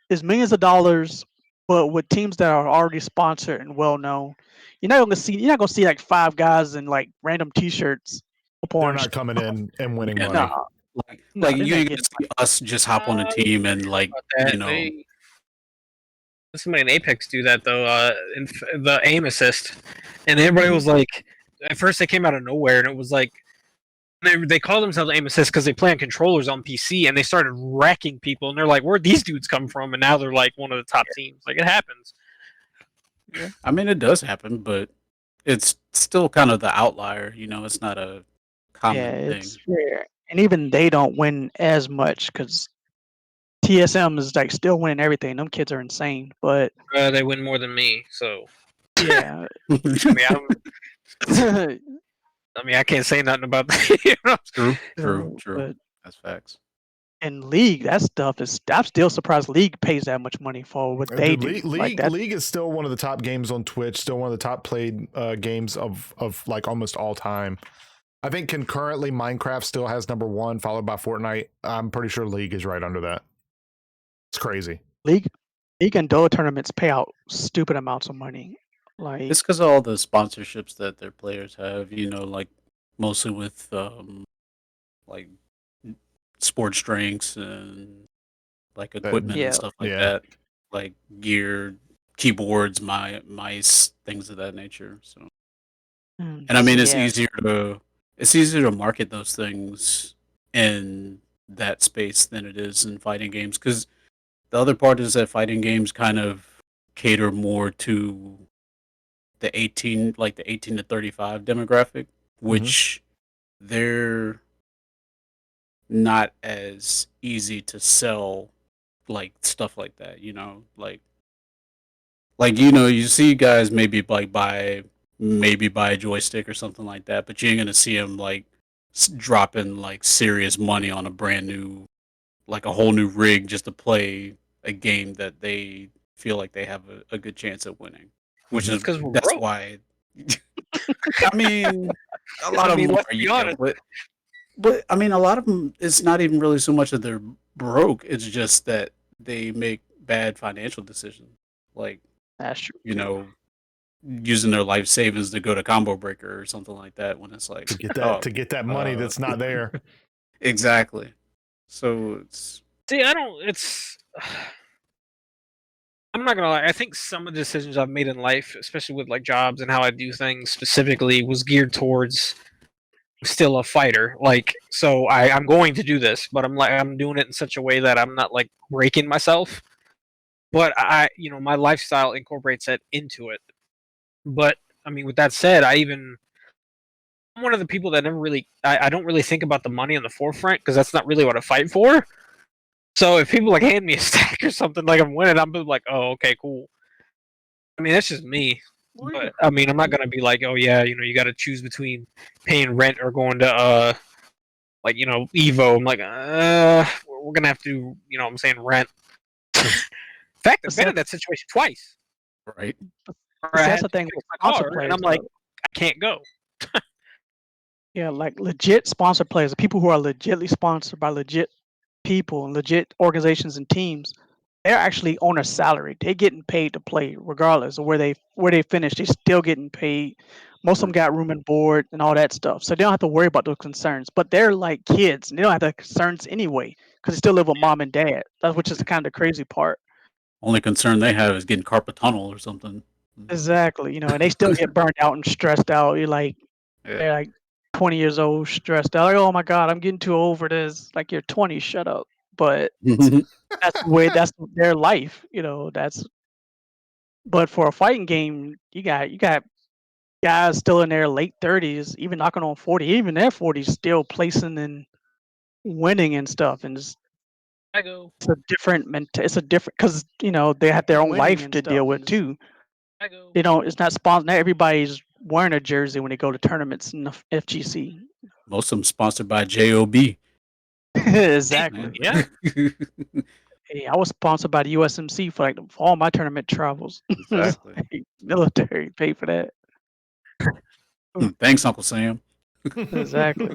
is millions of dollars, but with teams that are already sponsored and well known. You're not gonna see like five guys in like random T-shirts. They're not coming in and winning Yeah, money. Nah, Like, nah, like they're you not ain't gonna getting see us just hop on a team and like, About that, you know, somebody in Apex do that though. The aim assist, and everybody was like, at first they came out of nowhere, and it was like they call themselves aim assist because they play on controllers on PC, and they started wrecking people, and they're like, where'd these dudes come from? And now they're like one of the top teams. Like it happens. I mean, it does happen, but it's still kind of the outlier. You know, it's not a common Yeah, thing. it's rare, and even they don't win as much because TSM is like still winning everything. Them kids are insane, but They win more than me, so yeah, I mean, I can't say nothing about that. You know? True. But That's facts. in League, that stuff is. I'm still surprised League pays that much money for what they do. League, Like that. League is still one of the top games on Twitch. Still one of the top played games of like almost all time. I think concurrently Minecraft still has number one, followed by Fortnite. I'm pretty sure League is right under that. It's crazy. League and Dota tournaments pay out stupid amounts of money. Like It's because of all the sponsorships that their players have. You know, like mostly with like sports drinks and like equipment Yeah. and stuff like Yeah. that, like gear, keyboards, mice, things of that nature. So, and I mean, it's yeah, easier to market those things in that space than it is in fighting games, because the other part is that fighting games kind of cater more to the 18 to 35 demographic, which they're not as easy to sell like stuff like that, you know, like you know, you see guys maybe like buy a joystick or something like that, but you ain't gonna see them like dropping like serious money on a brand new, like a whole new rig just to play a game that they feel like they have a good chance at winning, which is because we're that's broke. why. I mean, a lot of them let's are, be yeah, honest. but I mean, a lot of them. It's not even really so much that they're broke. It's just that they make bad financial decisions, like, that's true. you know, using their life savings to go to Combo Breaker or something like that. When it's like To get that oh, to get that money that's not there. exactly. So it's See, I don't. It's. I'm not gonna lie. I think some of the decisions I've made in life, especially with like jobs and how I do things specifically, was geared towards still a fighter. Like, so I'm going to do this, but I'm doing it in such a way that I'm not like breaking myself. But my lifestyle incorporates that into it. But I mean, with that said, I'm one of the people that never really, I don't really think about the money on the forefront because that's not really what I fight for. So if people like hand me a stack or something like I'm winning, I'm like, oh, okay, cool. I mean, that's just me. But I mean, I'm not gonna be like, oh yeah, you got to choose between paying rent or going to like Evo. I'm like, we're gonna have to, what I'm saying, rent. In fact, I've been in that situation twice. right. Where I That's had the to thing fix with my sponsor car, players. and I'm like, I can't go. Yeah, like legit sponsor players, the people who are legitly sponsored by legit people and legit organizations and teams, they're actually on a salary. They're getting paid to play regardless of where they finish. They're still getting paid. Most of them got room and board and all that stuff, so they don't have to worry about those concerns. But they're like kids, and they don't have the concerns anyway because they still live with mom and dad. That's which is kind of the crazy part. Only concern they have is getting carpal tunnel or something. Exactly, and they still get burned out and stressed out. They're Yeah. like 20 years old, stressed out. Like, oh my god, I'm getting too old for this. Like you're 20, shut up. But that's their life. That's But for a fighting game, you got guys still in their late 30s, even knocking on 40, even their 40s, still placing and winning and stuff. And I go. it's a different it's a different because they have their own life to deal with too. I go. It's not sponsored. Not everybody's wearing a jersey when they go to tournaments in the FGC. Most of them sponsored by JOB. Exactly. Yeah. Hey, I was sponsored by the USMC for all my tournament travels. Exactly. Military paid for that. Thanks, Uncle Sam. Exactly.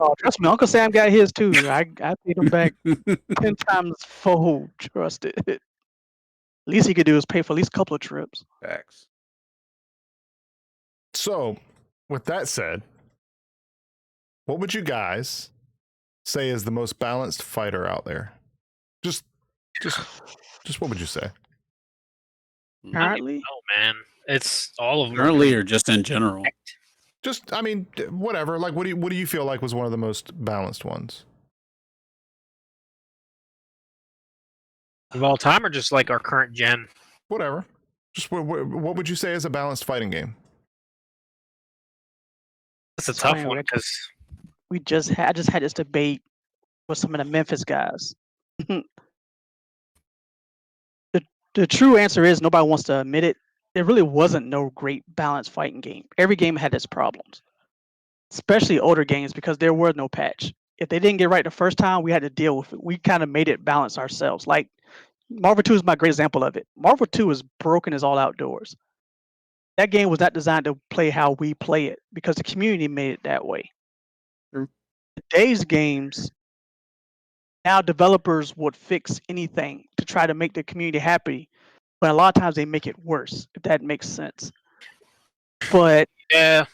Oh, trust me, Uncle Sam got his too. I paid him back 10 times fold. Trust it. Least he could do is pay for at least a couple of trips. Facts. So, with that said, what would you guys say is the most balanced fighter out there? Just what would you say? Apparently, Oh man, it's all of them. Currently or just in general? Just, I mean, whatever. Like, what do you feel like was one of the most balanced ones? Of all time, or just like our current gen? Whatever. Just what would you say is a balanced fighting game? That's a It's tough funny, one Rick. because I just had this debate with some of the Memphis guys. The true answer is nobody wants to admit it. There really wasn't no great balanced fighting game. Every game had its problems, especially older games because there were no patch. If they didn't get right the first time, we had to deal with it. We kind of made it balance ourselves. Like Marvel 2 is my great example of it. Marvel 2 is broken as all outdoors. That game was not designed to play how we play it because the community made it that way. True. Today's games, now developers would fix anything to try to make the community happy, but a lot of times they make it worse, if that makes sense. But yeah,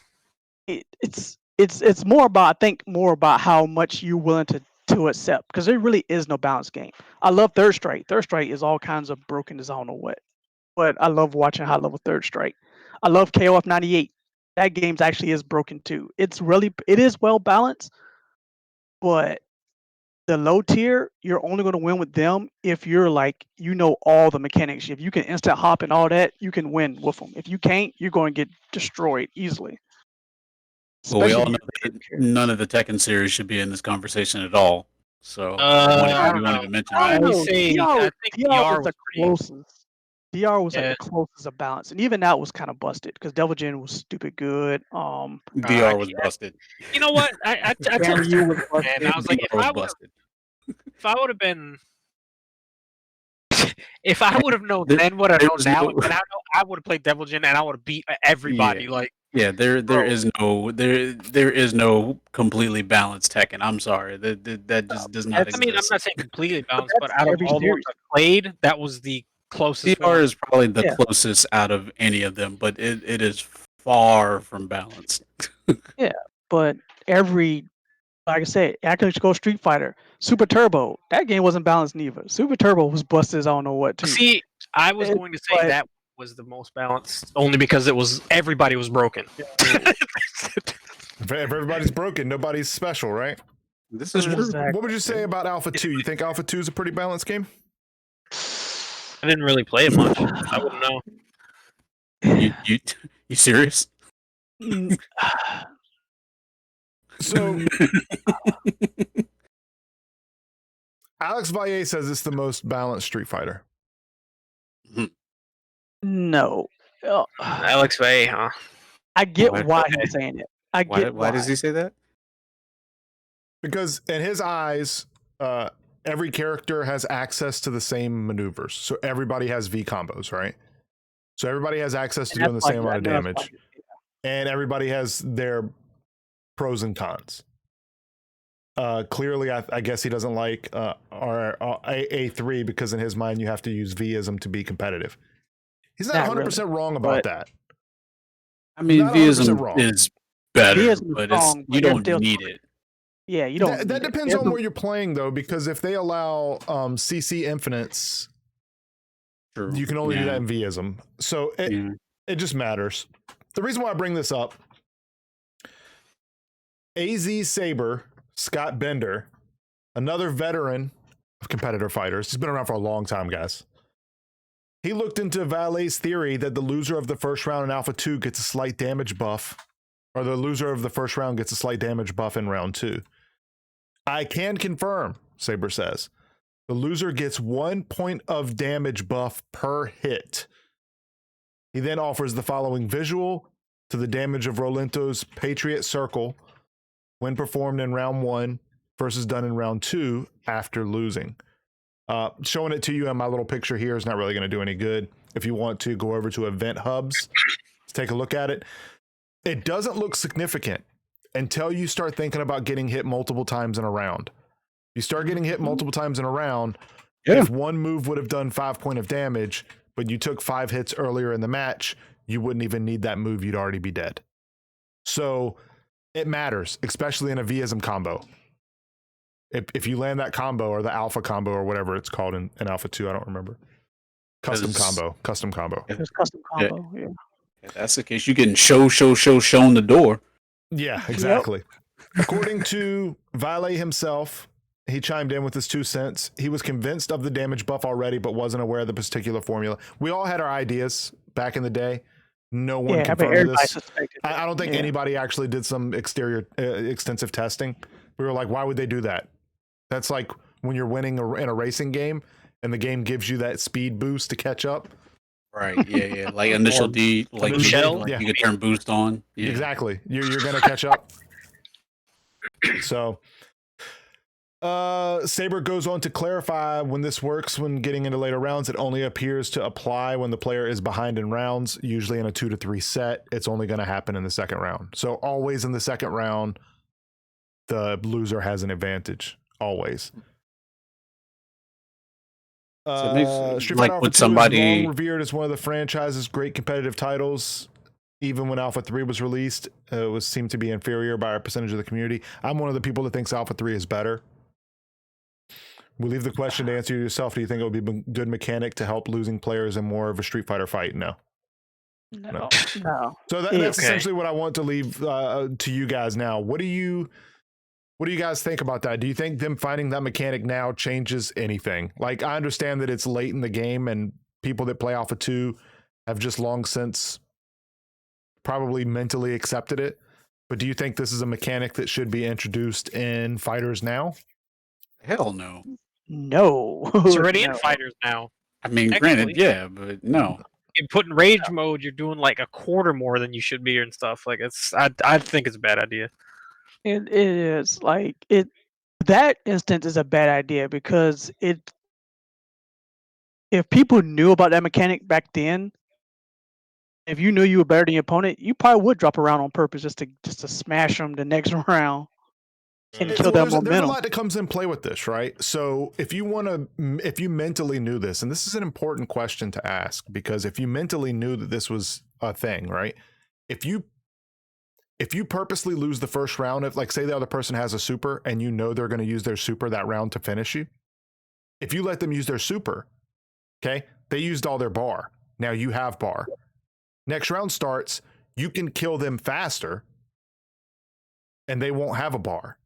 it's more about, I think, more about how much you're willing to accept because there really is no balanced game. I love Third Strike. Third Strike is all kinds of broken as I don't know what, but I love watching high level Third Strike. I love KOF 98. That game's actually is broken too. It is well balanced, but the low tier, you're only going to win with them if you're like, all the mechanics. If you can instant hop and all that, you can win with them. If you can't, you're going to get destroyed easily. Well, we all Especially know if that you're- none of the Tekken series should be in this conversation at all. So I we don't won't know. even mention I that. don't would know. say DR, I think DR DR was the was pretty. closest. DR was like Yeah. the closest of balance, and even that was kind of busted because Devil Jin was stupid good. VR was busted. You know what? I took Ganryu was and I was like, VR was busted. if I would have been, if I would have known There- then what I there know was now, no- then I would have played Devil Jin and I would have beat everybody. Yeah. Like, Yeah, there Bro. is no completely balanced Tekken. I'm sorry, that just does not That's- exist. I mean, I'm not saying completely balanced, but that's out of every all the ones series. I played, that was the closest VR one. is probably the Yeah. closest out of any of them, but it is far from balanced. But like I said, I could go Street Fighter, Super Turbo. That game wasn't balanced neither. Super Turbo was busted as I don't know what too. See, I was going to say but- that was the most balanced, only because everybody was broken. If everybody's broken, nobody's special, right? This is true. Exactly. What would you say about Alpha 2? You think Alpha 2 is a pretty balanced game? I didn't really play it much. I wouldn't know. You serious? Mm, So Alex Valle says it's the most balanced Street Fighter. no. Alex Vay, huh? I get Why- why okay. he's saying it. I get Why does he say that? Because in his eyes, every character has access to the same maneuvers. So everybody has V combos, right? So everybody has access to And doing the that's same why- amount of I know that's damage. And everybody has their pros and cons. Clearly, I guess he doesn't like our A3 because in his mind, you have to use Vism to be competitive. He's not Not 100% wrong about but- that. I mean, Not 100% Vism wrong. is better, Vism is but wrong, you but don't still- need it. Yeah, you don't. That need it. depends There's on no- where you're playing, though, because if they allow CC infinites, True. you can only do Yeah. that in Vism. So Yeah. it just matters. The reason why I bring this up, AZ Saber, Scott Bender, another veteran of competitor fighters. He's been around for a long time, guys. He looked into Valet's theory that the loser of the first round in Alpha 2 gets a slight damage buff, or the loser of the first round gets a slight damage buff in round 2. I can confirm, Saber says. The loser gets 1 point of damage buff per hit. He then offers the following visual to the damage of Rolento's Patriot Circle when performed in round 1 versus done in round 2 after losing. Showing it to you on my little picture here is not really going to do any good. If you want to go over to Event Hubs, take a look at it. It doesn't look significant until you start thinking about getting hit multiple times in a round. You start getting hit multiple times in a round. Yeah. If one move would have done 5 points of damage, but you took 5 hits earlier in the match, you wouldn't even need that move. You'd already be dead. So it matters, especially in a Vism combo. If you land that combo or the alpha combo or whatever it's called in Alpha 2, I don't remember. Custom combo. It's custom combo. Yeah. If that's the case, you're getting shown the door. Yeah, exactly. According to Valet himself, he chimed in with his 2 cents. He was convinced of the damage buff already, but wasn't aware of the particular formula. We all had our ideas back in the day. No one confirmed this. I don't think anybody actually did some extensive testing. We were like, why would they do that? That's like when you're winning in a racing game and the game gives you that speed boost to catch up. Right. Yeah. Like initial D, like Michelle, you could turn boost on. Yeah. Exactly. You're gonna catch up. So Saber goes on to clarify when this works when getting into later rounds. It only appears to apply when the player is behind in rounds, usually in a 2 to 3 set. It's only going to happen in the second round. So always in the second round, the loser has an advantage. Always. So it makes, Street like Fighter with Alpha 2 is somebody long revered as one of the franchise's great competitive titles. Even when Alpha 3 was released, it was seemed to be inferior by a percentage of the community. I'm one of the people that thinks Alpha 3 is better. We'll leave the question to answer yourself. Do you think it would be a good mechanic to help losing players in more of a Street Fighter fight? No. No. So that's essentially what I want to leave to you guys now. What do you guys think about that? Do you think them finding that mechanic now changes anything? Like, I understand that it's late in the game and people that play Alpha 2 have just long since probably mentally accepted it. But do you think this is a mechanic that should be introduced in fighters now? hell no. No. It's already No. in fighters now. I mean, Technically. granted, yeah, but no. You put in rage mode, you're doing like a quarter more than you should be and stuff. Like I think it's a bad idea. It is like it. That instance is a bad idea because it. If people knew about that mechanic back then, if you knew you were better than your opponent, you probably would drop around on purpose just to smash them the next round and kill that There's a momentum. lot that comes in play with this, right? So if you mentally knew this, and this is an important question to ask, because if you mentally knew that this was a thing, right? If you purposely lose the first round, if like say the other person has a super and you know they're going to use their super that round to finish you, if you let them use their super, okay, they used all their bar. Now you have bar. Next round starts, you can kill them faster and they won't have a bar.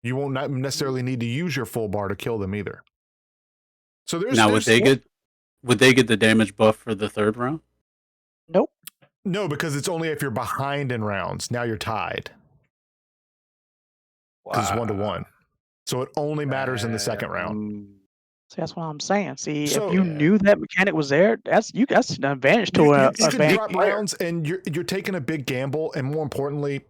You won't not necessarily need to use your full bar to kill them either. So Now would they get the damage buff for the third round? Nope. No, because it's only if you're behind in rounds. Now you're tied. Because it's 1-1. So it only matters in the second round. See, that's what I'm saying. See, So- if you knew that mechanic was there, that's an advantage to You a can advanced drop player. rounds, and you're taking a big gamble, and more importantly,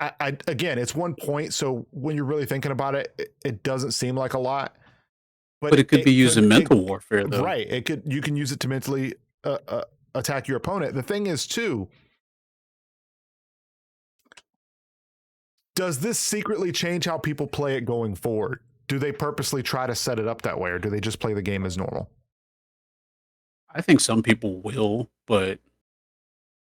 I again, it's 1 point. So when you're really thinking about it, it doesn't seem like a lot. But it could be used in mental warfare, though. Right. You can use it to mentally attack your opponent. The thing is, too, does this secretly change how people play it going forward? Do they purposely try to set it up that way, or do they just play the game as normal? I think some people will, but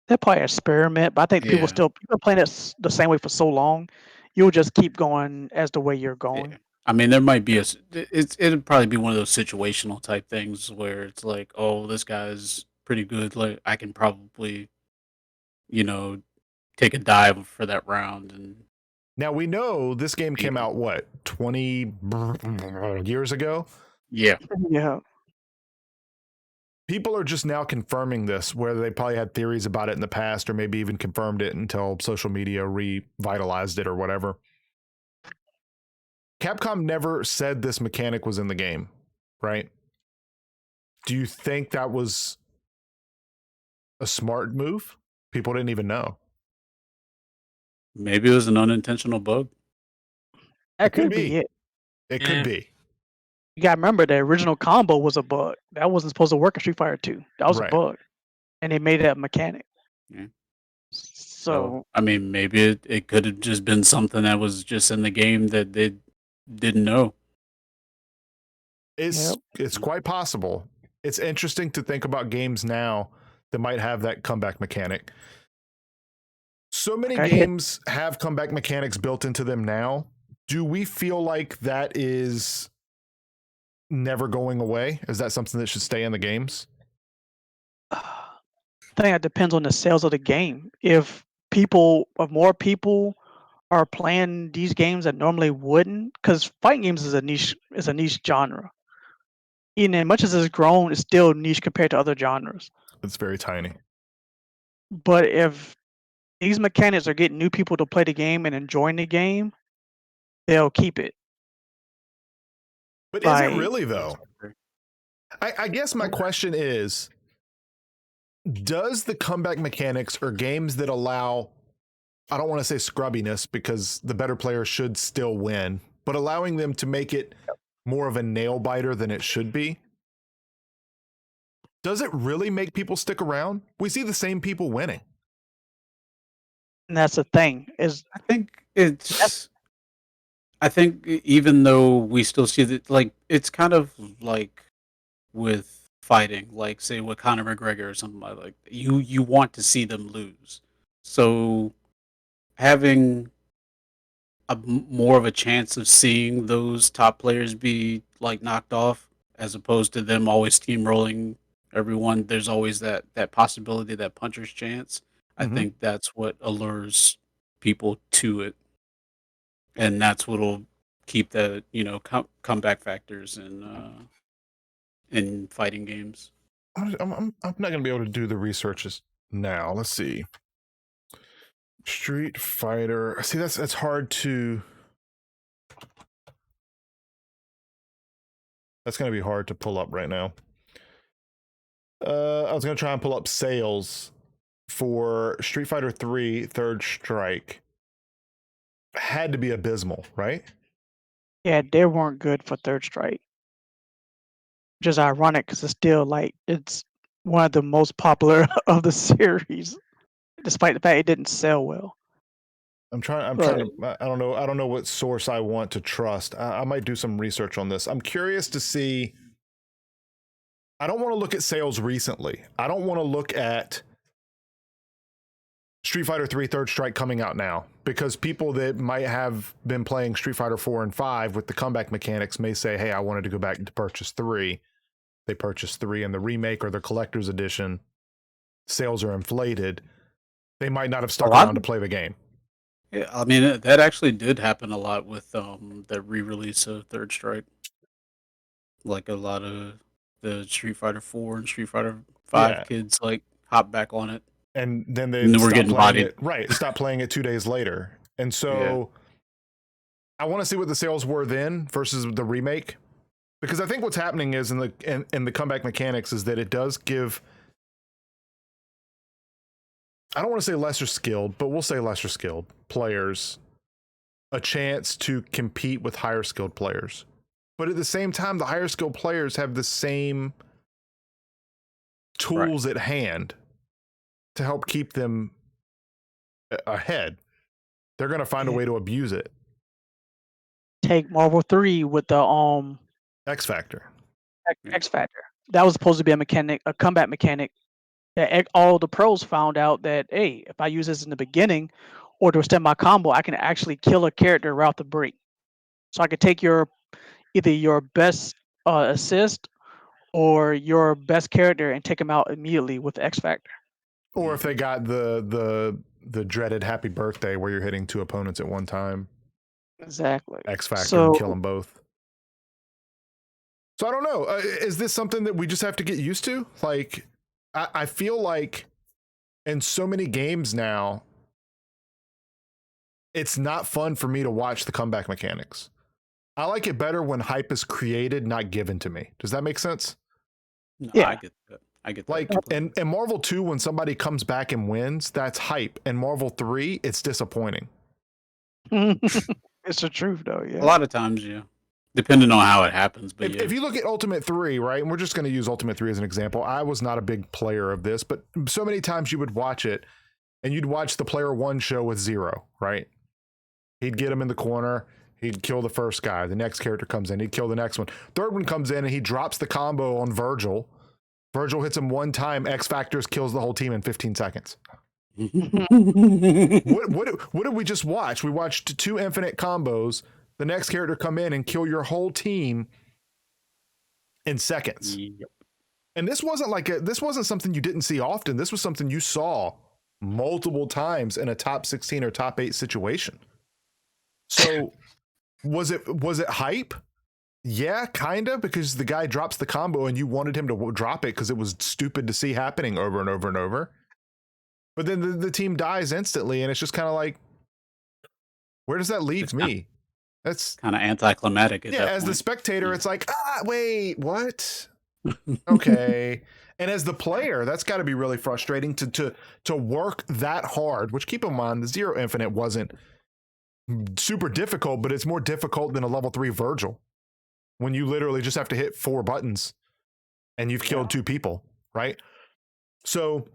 They'll probably experiment, but I think people are playing it the same way for so long, you'll just keep going as the way you're going. yeah. I mean, there might be it'd probably be one of those situational type things where it's like, oh, this guy's pretty good. Like, I can probably, take a dive for that round. And Now, we know this game came out, 20 years ago? yeah, Yeah. people are just now confirming this, where they probably had theories about it in the past, or maybe even confirmed it until social media revitalized it or whatever. Capcom never said this mechanic was in the game, right? Do you think that was a smart move? People didn't even know. Maybe it was an unintentional bug. That could could be. be it. It Yeah. could be. You gotta remember the original combo was a bug. That wasn't supposed to work in Street Fighter 2. That was Right. a bug. And they made it a mechanic. Yeah. So I mean, maybe it could have just been something that was just in the game that they didn't know. It's quite possible. It's interesting to think about games now that might have that comeback mechanic. So many games have comeback mechanics built into them now. Do we feel like that is never going away? Is that something that should stay in the games? I think that depends on the sales of the game. If more people are playing these games that normally wouldn't, because fighting games is a niche genre. Even as much as it's grown, it's still niche compared to other genres. It's very tiny. But if these mechanics are getting new people to play the game and enjoying the game, they'll keep it. But is it really, though? I guess my Okay. question is, does the comeback mechanics or games that allow, I don't want to say scrubbiness because the better player should still win, but allowing them to make it more of a nail biter than it should be, does it really make people stick around? We see the same people winning. And that's the thing is I think it's. I think even though we still see that, like, it's kind of like with fighting, like say with Conor McGregor or something like you want to see them lose, so having more of a chance of seeing those top players be like knocked off as opposed to them always steamrolling everyone. There's always that possibility, that puncher's chance. I Mhm. think that's what allures people to it, and that's what'll keep the comeback factors in fighting games. I'm not going to be able to do the researches now. Let's see. Street Fighter. See, that's hard to. That's going to be hard to pull up right now. I was going to try and pull up sales for Street Fighter 3 Third Strike. Had to be abysmal, right? yeah, they weren't good for Third Strike. Which is ironic because it's still like it's one of the most popular of the series, despite the fact it didn't sell well. I'm trying But to. I don't know what source I want to trust. I might do some research on this. I'm curious to see. I don't want to look at sales recently. I don't want to look at Street Fighter 3 Third Strike coming out now, because people that might have been playing Street Fighter 4 and 5 with the comeback mechanics may say, hey, I wanted to go back to purchase 3. They purchase 3 in the remake or the collector's edition. Sales are inflated. They might not have stuck around to play the game. Yeah, I mean that actually did happen a lot with the re-release of Third Strike. Like a lot of the Street Fighter 4 and Street Fighter 5 Yeah. kids like hop back on it. And then they And we're stop getting playing bodied. it. Right. Stop playing it 2 days later. And so I want to see what the sales were then versus the remake. Because I think what's happening is in the comeback mechanics is that it does give, I don't want to say lesser skilled, but we'll say lesser skilled players a chance to compete with higher skilled players. But at the same time, the higher skilled players have the same tools at hand to help keep them ahead. They're going to find a way to abuse it. take Marvel 3 with the X Factor. X Factor. That was supposed to be a comeback mechanic. That all the pros found out that hey, if I use this in the beginning or to extend my combo, I can actually kill a character right off the break. So I could take either your best assist or your best character and take him out immediately with X Factor. Or if they got the dreaded happy birthday where you're hitting 2 opponents at one time. Exactly. X Factor and kill them both. So I don't know. Is this something that we just have to get used to? Like, I feel like in so many games now, it's not fun for me to watch the comeback mechanics. I like it better when hype is created, not given to me. Does that make sense? No, Yeah. I get that. I get that. Like completely. in Marvel 2, when somebody comes back and wins, that's hype. In Marvel 3, it's disappointing. It's the truth, though. Yeah. A lot of times, yeah, depending on how it happens. But If you look at Ultimate 3, right, and we're just going to use Ultimate 3 as an example, I was not a big player of this, but so many times you would watch it and you'd watch the player 1 show with Zero, right? He'd get him in the corner, he'd kill the first guy. The next character comes in, he'd kill the next one. Third one comes in and he drops the combo on Virgil. Virgil hits him one time, X Factors kills the whole team in 15 seconds. What did we just watch? We watched 2 infinite combos. The next character come in and kill your whole team in seconds. Yep. And this wasn't something you didn't see often. This was something you saw multiple times in a top 16 or top 8 situation. So was it hype? Yeah, kind of, because the guy drops the combo and you wanted him to drop it because it was stupid to see happening over and over and over. But then the team dies instantly, and it's just kind of like, where does that leave me? That's kind of anticlimactic. yeah. As the spectator, it's like, wait, what? Okay. And as the player, that's got to be really frustrating to work that hard. Which, keep in mind, the Zero Infinite wasn't super difficult, but it's more difficult than a level 3 Virgil, when you literally just have to hit 4 buttons and you've killed 2 people, right? So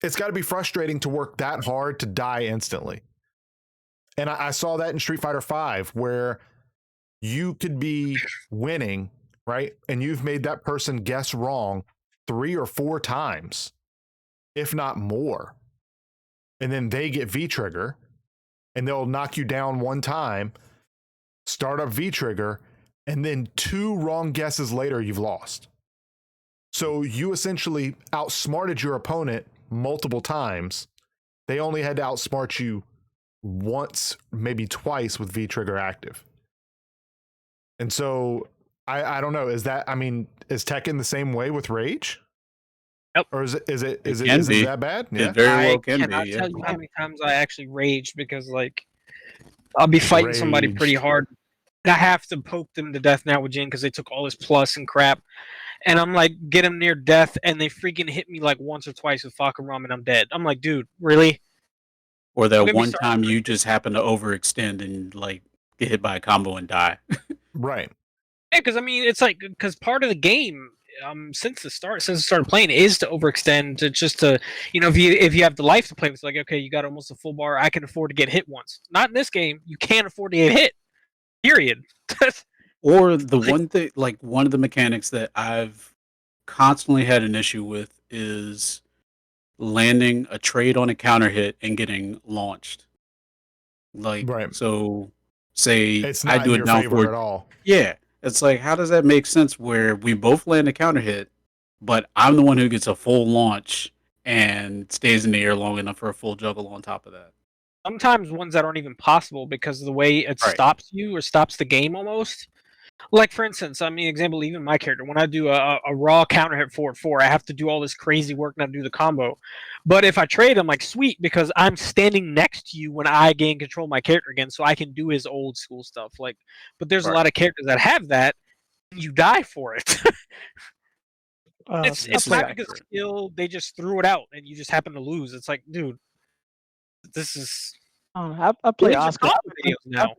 it's got to be frustrating to work that hard to die instantly. And I saw that in Street Fighter V, where you could be winning, right? And you've made that person guess wrong 3 or 4 times, if not more. And then they get V-Trigger, and they'll knock you down one time, start up V-Trigger, and then 2 wrong guesses later, you've lost. So you essentially outsmarted your opponent multiple times. They only had to outsmart you once, maybe twice, with V-Trigger active. And so I don't know, is Tekken the same way with Rage? Yep. Or is it can be. that bad? It very well I can cannot be. Yeah. tell you how many times I actually raged because, like, I'll be fighting somebody pretty Raged. hard. I have to poke them to death now with Jin because they took all his plus and crap. And I'm like, get him near death, and they freaking hit me like once or twice with Fakaram, and I'm dead. I'm like, dude, really? Or that Maybe one start time with- you just happen to overextend and like get hit by a combo and die. Right. Yeah, because I mean, it's like because part of the game, since I started playing, is to overextend to just to if you have the life to play with, it's like okay, you got almost a full bar. I can afford to get hit once. Not in this game. You can't afford to get hit. Period. Or the one thing, like one of the mechanics that I've constantly had an issue with is landing a trade on a counter hit and getting launched. Like, Right. so say It's I not do in it your down favor forward. at all. Yeah. It's like, how does that make sense where we both land a counter hit, but I'm the one who gets a full launch and stays in the air long enough for a full juggle on top of that? Sometimes ones that aren't even possible because of the way it Right. stops you or stops the game almost. Like for instance, I mean, example, even my character, when I do a raw counter hit 4-4, I have to do all this crazy work not to do the combo. But if I trade, I'm like, sweet, because I'm standing next to you when I gain control of my character again, so I can do his old school stuff. Like, but there's a Right. lot of characters that have that, and you die for it. It's Stuff not like because of skill; they just threw it out, and you just happen to lose. It's like, dude, this is. I play Where's your Oscar. combo videos now?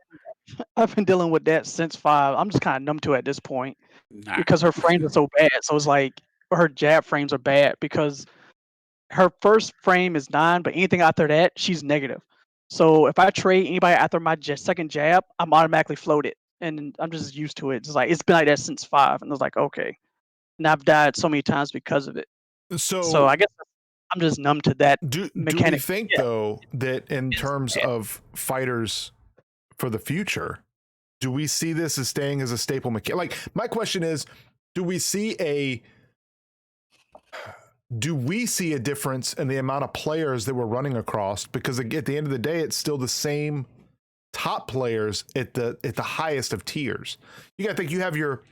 I've been dealing with that since 5. I'm just kind of numb to it at this point Nah. because her frames are so bad. So it's like her jab frames are bad because her first frame is 9, but anything after that, she's negative. So if I trade anybody after my second jab, I'm automatically floated, and I'm just used to it. It's like it's been like that since 5, and I was like, okay. And I've died so many times because of it. So I guess I'm just numb to that. Do we mechanic. think Yeah. though that in It's terms bad. of fighters for the future, do we see this as staying as a staple mechanic? Like, my question is, do we see a difference in the amount of players that we're running across? Because at the end of the day, it's still the same top players at the highest of tiers. You got to think you have your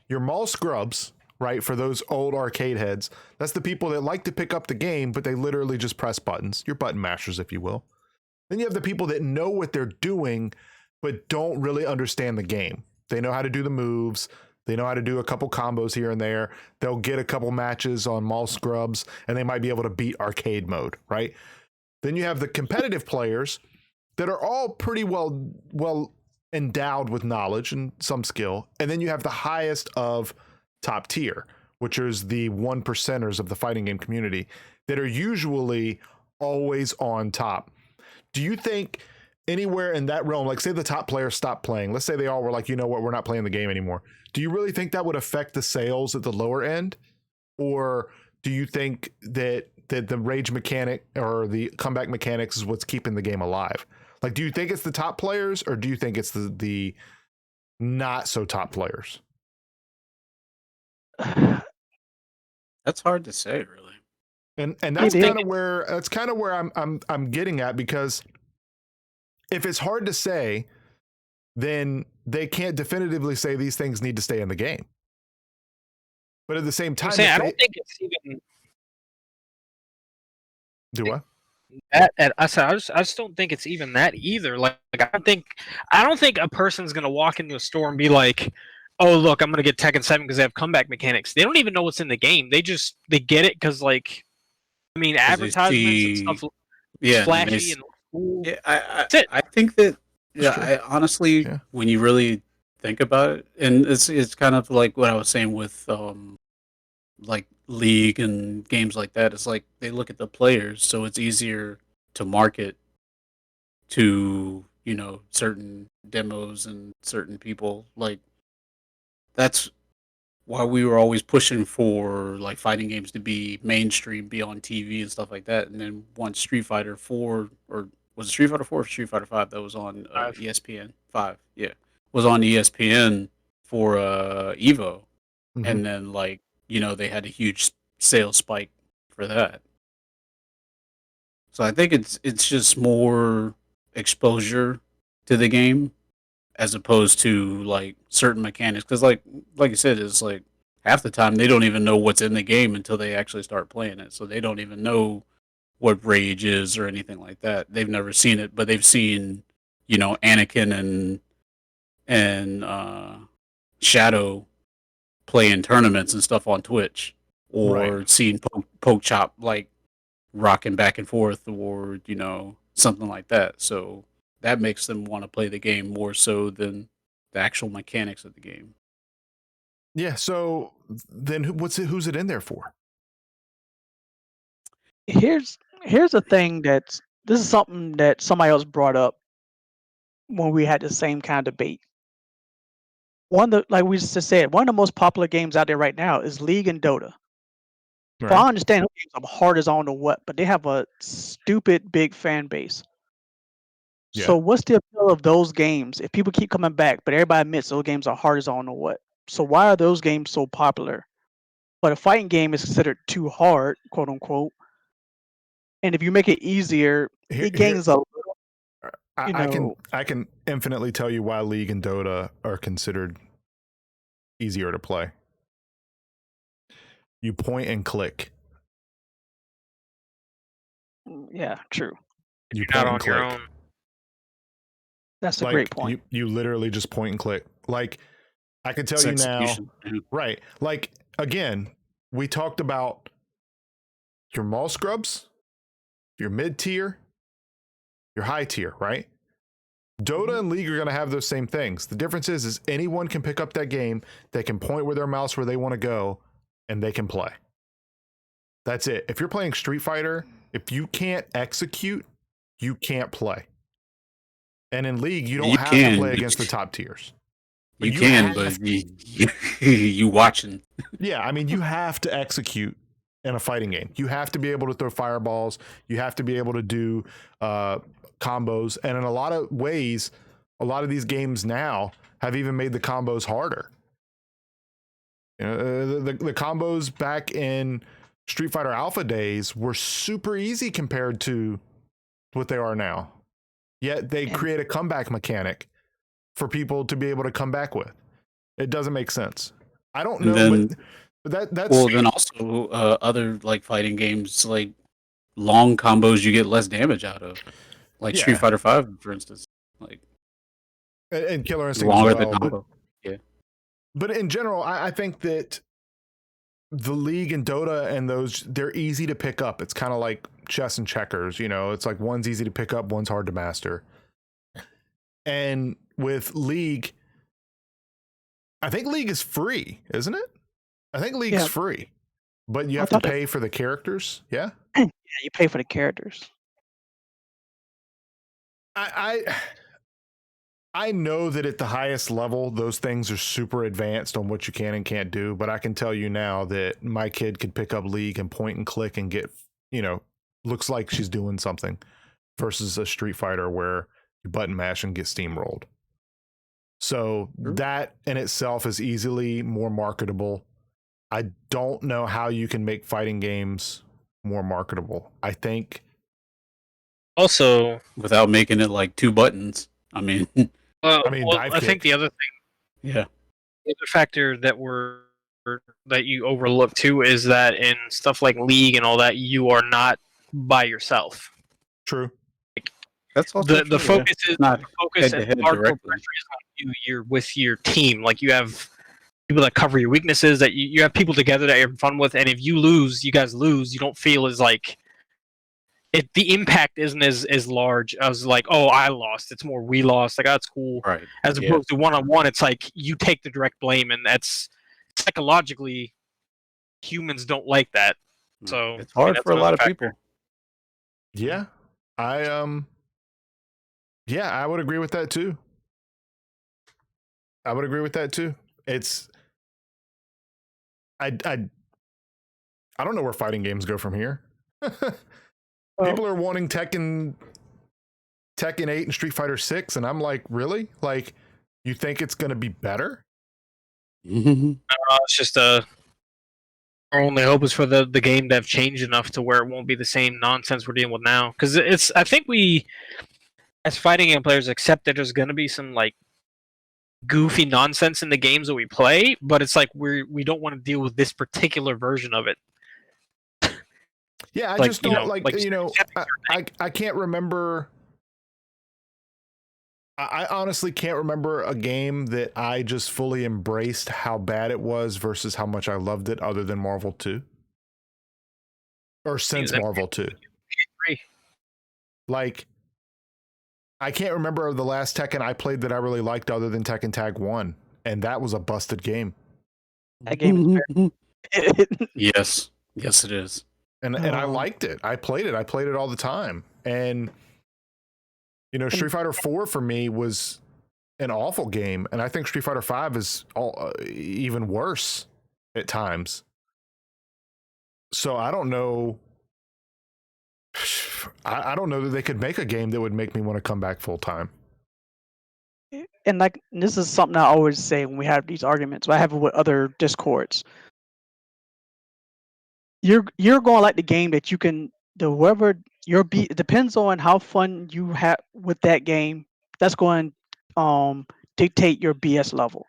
your mall scrubs, right? For those old arcade heads, that's the people that like to pick up the game, but they literally just press buttons, your button mashers, if you will. Then you have the people that know what they're doing, but don't really understand the game. They know how to do the moves. They know how to do a couple combos here and there. They'll get a couple matches on mall scrubs, and they might be able to beat arcade mode, right? Then you have the competitive players that are all pretty well endowed with knowledge and some skill. And then you have the highest of top tier, which is the 1%ers of the fighting game community that are usually always on top. Do you think anywhere in that realm, like say the top players stopped playing, let's say they all were like, you know what, we're not playing the game anymore. Do you really think that would affect the sales at the lower end? Or do you think that the rage mechanic or the comeback mechanics is what's keeping the game alive? Like, do you think it's the top players, or do you think it's the not so top players? That's hard to say, really. And that's It is. kind of where I'm getting at, because if it's hard to say, then they can't definitively say these things need to stay in the game. But at the same time, I'm saying I don't think it's even do what? I just don't think it's even that either. Like I don't think a person's gonna walk into a store and be like, "Oh, look, I'm gonna get Tekken 7 because they have comeback mechanics." They don't even know what's in the game. They get it because, like, I mean, advertisements and stuff, flashy and cool. Yeah, That's it. I think that That's true. I honestly, Yeah. when you really think about it, and it's kind of like what I was saying with like League and games like that. It's like they look at the players, so it's easier to market to, you know, certain demos and certain people. Like that's why we were always pushing for like fighting games to be mainstream, be on TV and stuff like that. And then once Street Fighter 4, or was it Street Fighter 4 or Street Fighter 5 that was on Five. ESPN 5? Yeah, was on ESPN for Evo, Mhm. and then like, you know, they had a huge sales spike for that. So I think it's just more exposure to the game as opposed to like certain mechanics, because like you said, it's like half the time they don't even know what's in the game until they actually start playing it, so they don't even know what rage is or anything like that. They've never seen it, but they've seen, you know, Anakin and Shadow play in tournaments and stuff on Twitch, or Right. seen Poke Chop like rocking back and forth, or, you know, something like that. So that makes them want to play the game more so than the actual mechanics of the game. Yeah. So then who's it in there for? Here's a thing this is something that somebody else brought up when we had the same kind of debate. One of the, like we just said, one of the most popular games out there right now is League and Dota. But I Right. understand those games are hard as I don't know what, but they have a stupid big fan base. Yeah. So what's the appeal of those games if people keep coming back, but everybody admits those games are hard as I don't know what? So why are those games so popular? But a fighting game is considered too hard, quote unquote. And if you make it easier, Here- it gains a little. I, You I can know- I can infinitely tell you why League and Dota are considered easier to play. You point and click. Yeah, true. You You're point not and on click. your own. That's a Like great point. you literally just point and click. Like I can tell It's you now, execution. Yeah. right? Like again, we talked about your mall scrubs, your mid tier, your high tier, right? Dota and League are going to have those same things. The difference is anyone can pick up that game, they can point with their mouse where they want to go, and they can play. That's it. If you're playing Street Fighter, if you can't execute, you can't play. And in League, you don't You have can, to play but against the top tiers. You you can, have- but you watching. Yeah, I mean, you have to execute in a fighting game. You have to be able to throw fireballs. You have to be able to do combos. And in a lot of ways, a lot of these games now have even made the combos harder. You know, the combos back in Street Fighter Alpha days were super easy compared to what they are now. Yet they And- create a comeback mechanic for people to be able to come back with. It doesn't make sense. I don't And know, then- but that's Well, then also other like fighting games, like long combos, you get less damage out of, like Yeah. Street Fighter V, for instance. Like and Killer the Instinct as longer well. the combo. But in general, I think that the League and Dota and those, they're easy to pick up. It's kind of like chess and checkers, you know, it's like one's easy to pick up, one's hard to master. And with League, I think League is free, isn't it? I think League's Yeah. free, but you I have to thought it- pay for the characters. Yeah. Yeah, you pay for the characters. I know that at the highest level, those things are super advanced on what you can and can't do, but I can tell you now that my kid could pick up League and point and click and get, you know, looks like she's doing something versus a Street Fighter where you button mash and get steamrolled. So that in itself is easily more marketable. I don't know how you can make fighting games more marketable. I think Also, Without making it like 2 buttons. I mean, dive I think kick. the other thing, yeah. the other factor that you overlook too is that in stuff like League and all that, you are not by yourself. true. That's also The focus is not the focus and head-to-head hardcore directly. pressure is on you. You're with your team. Like you have people that cover your weaknesses. That you have people together that you're having fun with. And if you lose, you guys lose. You don't feel as like it. The impact isn't as large as like, oh, I lost. It's more we lost. Like that's cool. Right. As Yeah. opposed to one-on-one, it's like you take the direct blame, and that's psychologically humans don't like that. So It's I mean, hard that's for a lot another of factor. people. Yeah. Yeah, I would agree with that too. It's I don't know where fighting games go from here. People are wanting Tekken 8 and Street Fighter 6 and I'm like, "Really? Like you think it's going to be better?" It's just our only hope is for the game to have changed enough to where it won't be the same nonsense we're dealing with now. Because I think we, as fighting game players, accept that there's going to be some like goofy nonsense in the games that we play, but it's like we don't want to deal with this particular version of it. Yeah, I Like, just you don't know, like, like you know, accepting I can't remember. I honestly can't remember a game that I just fully embraced how bad it was versus how much I loved it other than Marvel 2. Or since that- Marvel 2. agree. Like, I can't remember the last Tekken I played that I really liked other than Tekken Tag 1. And that was a busted game. That game is Yes. Yes, it is. And I Oh. liked it. I played it all the time. And you know, Street Fighter 4 for me was an awful game, and I think Street Fighter 5 is even worse at times. So I don't know. I don't know that they could make a game that would make me want to come back full time. And like this is something I always say when we have these arguments. I have it with other discords. You're going to like the game that you can whoever it depends on how fun you have with that game. That's going to dictate your BS level.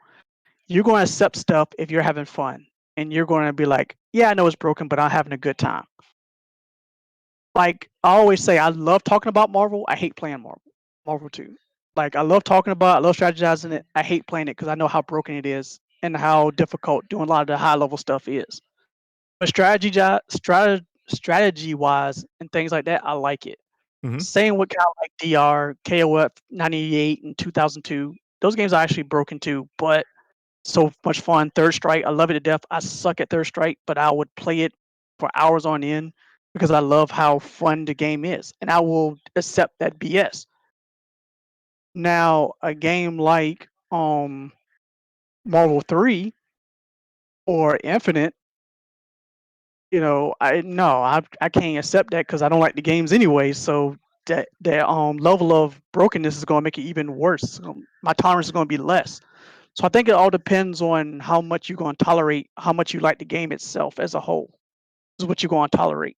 You're going to accept stuff if you're having fun, and you're going to be like, yeah, I know it's broken, but I'm having a good time. Like I always say, I love talking about Marvel. I hate playing Marvel 2. Like I love strategizing it. I hate playing it because I know how broken it is and how difficult doing a lot of the high level stuff is. But strategy wise and things like that, I like it. Mhm. Same with kind of like DR, KOF 98 and 2002. Those games are actually broken too, but so much fun. Third Strike, I love it to death. I suck at Third Strike, but I would play it for hours on end because I love how fun the game is, and I will accept that BS. Now, a game like Marvel 3 or Infinite, you know, I can't accept that because I don't like the games anyway. So that level of brokenness is going to make it even worse. My tolerance is going to be less. So I think it all depends on how much you're going to tolerate, how much you like the game itself as a whole. This is what you're going to tolerate.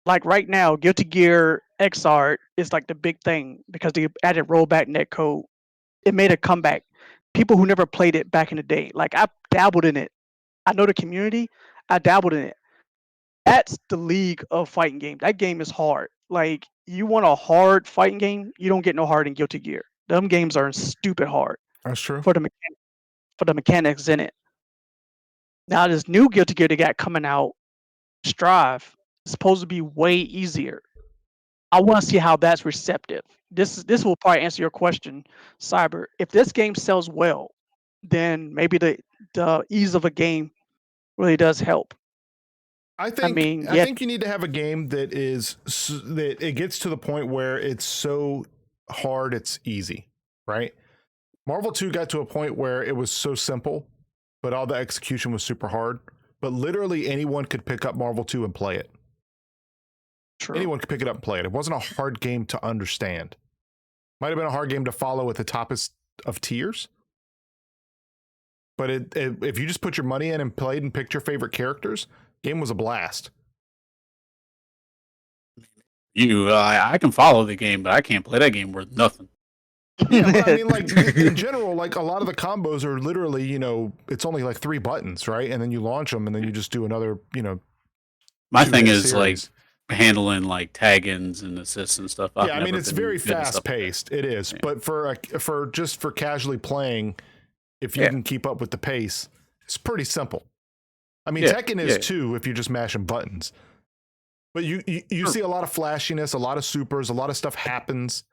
Like right now, Guilty Gear XR is like the big thing because they added rollback netcode. It made a comeback. people who never played it back in the day. Like I dabbled in it. I know the community. I dabbled in it. That's the league of fighting games. That game is hard. Like you want a hard fighting game, you don't get no hard in Guilty Gear. Them games are stupid hard That's true. for the mechanics in it. Now this new Guilty Gear they got coming out, Strive, is supposed to be way easier. I want to see how that's receptive. This will probably answer your question, Cyber. If this game sells well, then maybe the ease of a game really does help. I think mean, I yeah. think you need to have a game that that it gets to the point where it's so hard it's easy, right? Marvel 2 got to a point where it was so simple, but all the execution was super hard. But literally anyone could pick up Marvel 2 and play it. True. Anyone could pick it up and play it. It wasn't a hard game to understand. Might have been a hard game to follow at the toppest of tiers. But if you just put your money in and played and picked your favorite characters, game was a blast. I can follow the game, but I can't play that game worth nothing. Yeah, but I mean, like in general, like a lot of the combos are literally, it's only like 3 buttons, right? And then you launch them, and then you just do another, My thing is series. like handling like tag-ins and assists and stuff. Yeah, I mean it's very fast paced. It is, Yeah. but for casually playing, if you Yeah. can keep up with the pace, it's pretty simple. I mean, Yeah, Tekken is yeah. too if you're just mashing buttons. But you Sure. see a lot of flashiness, a lot of supers, a lot of stuff happens.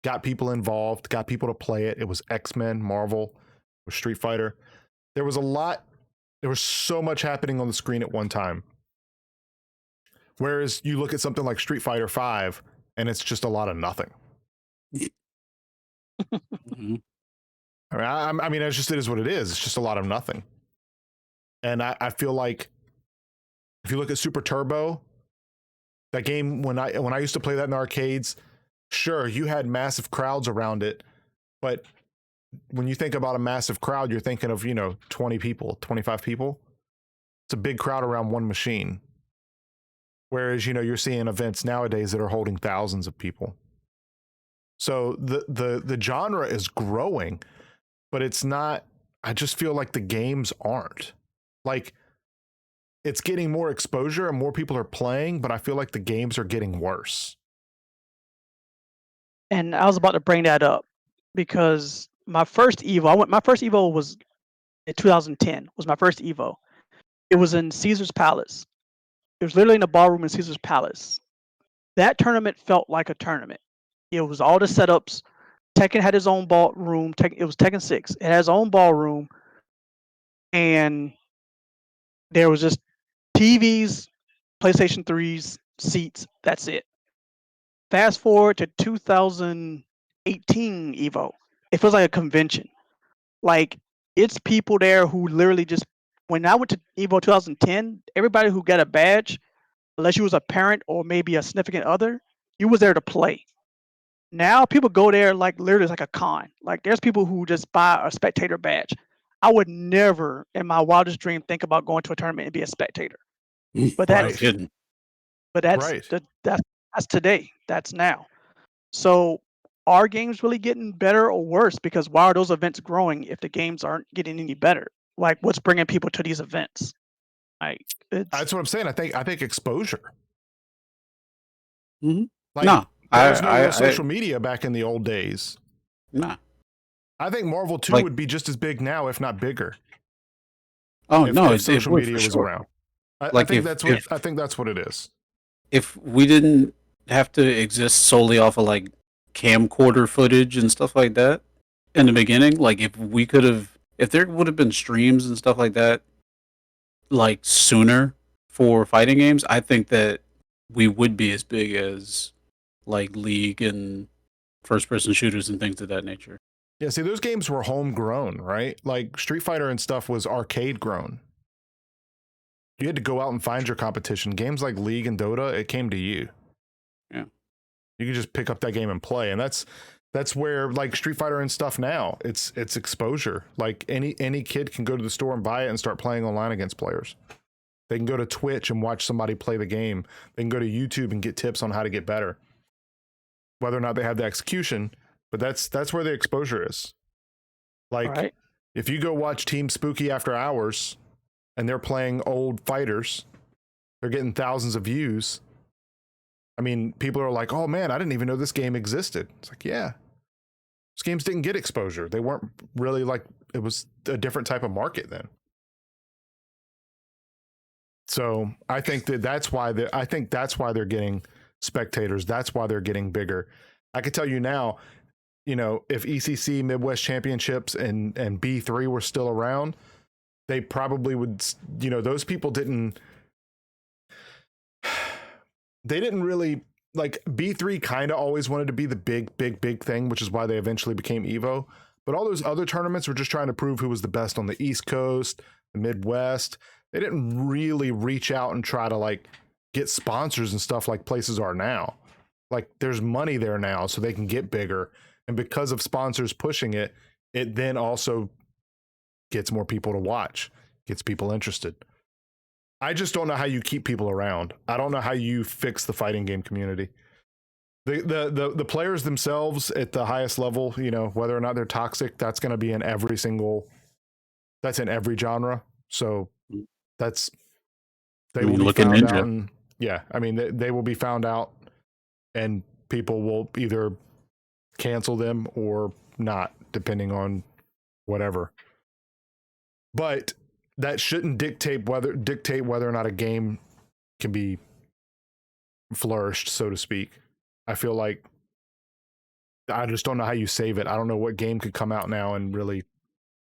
Got people involved, got people to play it. It was X-Men, Marvel, or Street Fighter. There was so much happening on the screen at one time. Whereas you look at something like Street Fighter 5 and it's just a lot of nothing. Mhm. I mean, it is what it is. It's just a lot of nothing. And I feel like if you look at Super Turbo, that game when I used to play that in the arcades, sure, you had massive crowds around it, but when you think about a massive crowd, you're thinking of, 20 people, 25 people. It's a big crowd around one machine. Whereas, you're seeing events nowadays that are holding thousands of people. So the genre is growing, but it's not, I just feel like the games aren't. Like, it's getting more exposure and more people are playing, but I feel like the games are getting worse. And I was about to bring that up because my first Evo was in 2010 was my first Evo. It was in Caesar's Palace. It was literally in a ballroom in Caesar's Palace. That tournament felt like a tournament. It was all the setups. Tekken had his own ballroom. It was Tekken 6. It had its own ballroom. And there was just TVs, PlayStation 3s, seats. That's it. Fast forward to 2018 Evo. It feels like a convention. Like it's people there who literally just. When I went to Evo 2010, everybody who got a badge, unless you was a parent or maybe a significant other, you was there to play. Now people go there like literally it's like a con. Like there's people who just buy a spectator badge. I would never in my wildest dream think about going to a tournament and be a spectator. But No that's kidding. but that's Right. that's today. That's now. So are games really getting better or worse? Because why are those events growing if the games aren't getting any better? Like what's bringing people to these events? Like it's That's what I'm saying. I think exposure. Mhm. Like, No, there was no I- real social media back in the old days. Nah. I think Marvel 2 Like- would be just as big now, if not bigger. Oh if, no, if social media was around. I Like, think if- that's what if- I think that's what it is. If we didn't have to exist solely off of like camcorder footage and stuff like that in the beginning, like if there would have been streams and stuff like that, like sooner for fighting games, I think that we would be as big as like League and first person shooters and things of that nature. Yeah, see, those games were homegrown, right? Like Street Fighter and stuff was arcade grown. You had to go out and find your competition. Games like League and Dota, it came to you. Yeah. You could just pick up that game and play. And that's where like Street Fighter and stuff now, it's exposure. Like any kid can go to the store and buy it and start playing online against players. They can go to Twitch and watch somebody play the game. They can go to YouTube and get tips on how to get better. Whether or not they have the execution, but that's where the exposure is. Like Right. if you go watch Team Spooky After Hours and they're playing old fighters, they're getting thousands of views. I mean, people are like, oh man, I didn't even know this game existed. It's like, yeah. Those games didn't get exposure. They weren't really like, it was a different type of market then. So I think that's why they're getting spectators. That's why they're getting bigger. I can tell you now, if ECC Midwest Championships and B3 were still around, they probably would, those people didn't really, like, B3 kind of always wanted to be the big thing, which is why they eventually became Evo. But all those other tournaments were just trying to prove who was the best on the East Coast, the Midwest. They didn't really reach out and try to like get sponsors and stuff like places are now. Like there's money there now, so they can get bigger. And because of sponsors pushing it, it then also gets more people to watch, gets people interested. I just don't know how you keep people around. I don't know how you fix the fighting game community. The players themselves at the highest level, whether or not they're toxic, that's going to be in every genre. So they will be found out. And, yeah, I mean, they will be found out and people will either cancel them or not, depending on whatever. But that shouldn't dictate whether or not a game can be flourished, so to speak. I feel like I just don't know how you save it. I don't know what game could come out now and really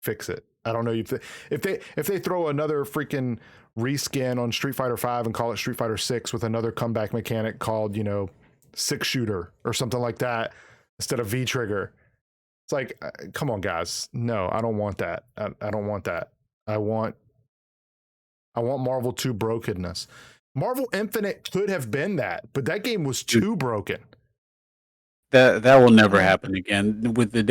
fix it. I don't know if they throw another freaking reskin on Street Fighter V and call it Street Fighter 6 with another comeback mechanic called, 6-shooter or something like that instead of V-trigger. It's like, come on, guys. No, I don't want that. I don't want that. I want Marvel 2 brokenness. Marvel Infinite could have been that, but that game was too broken. That will never happen again. With the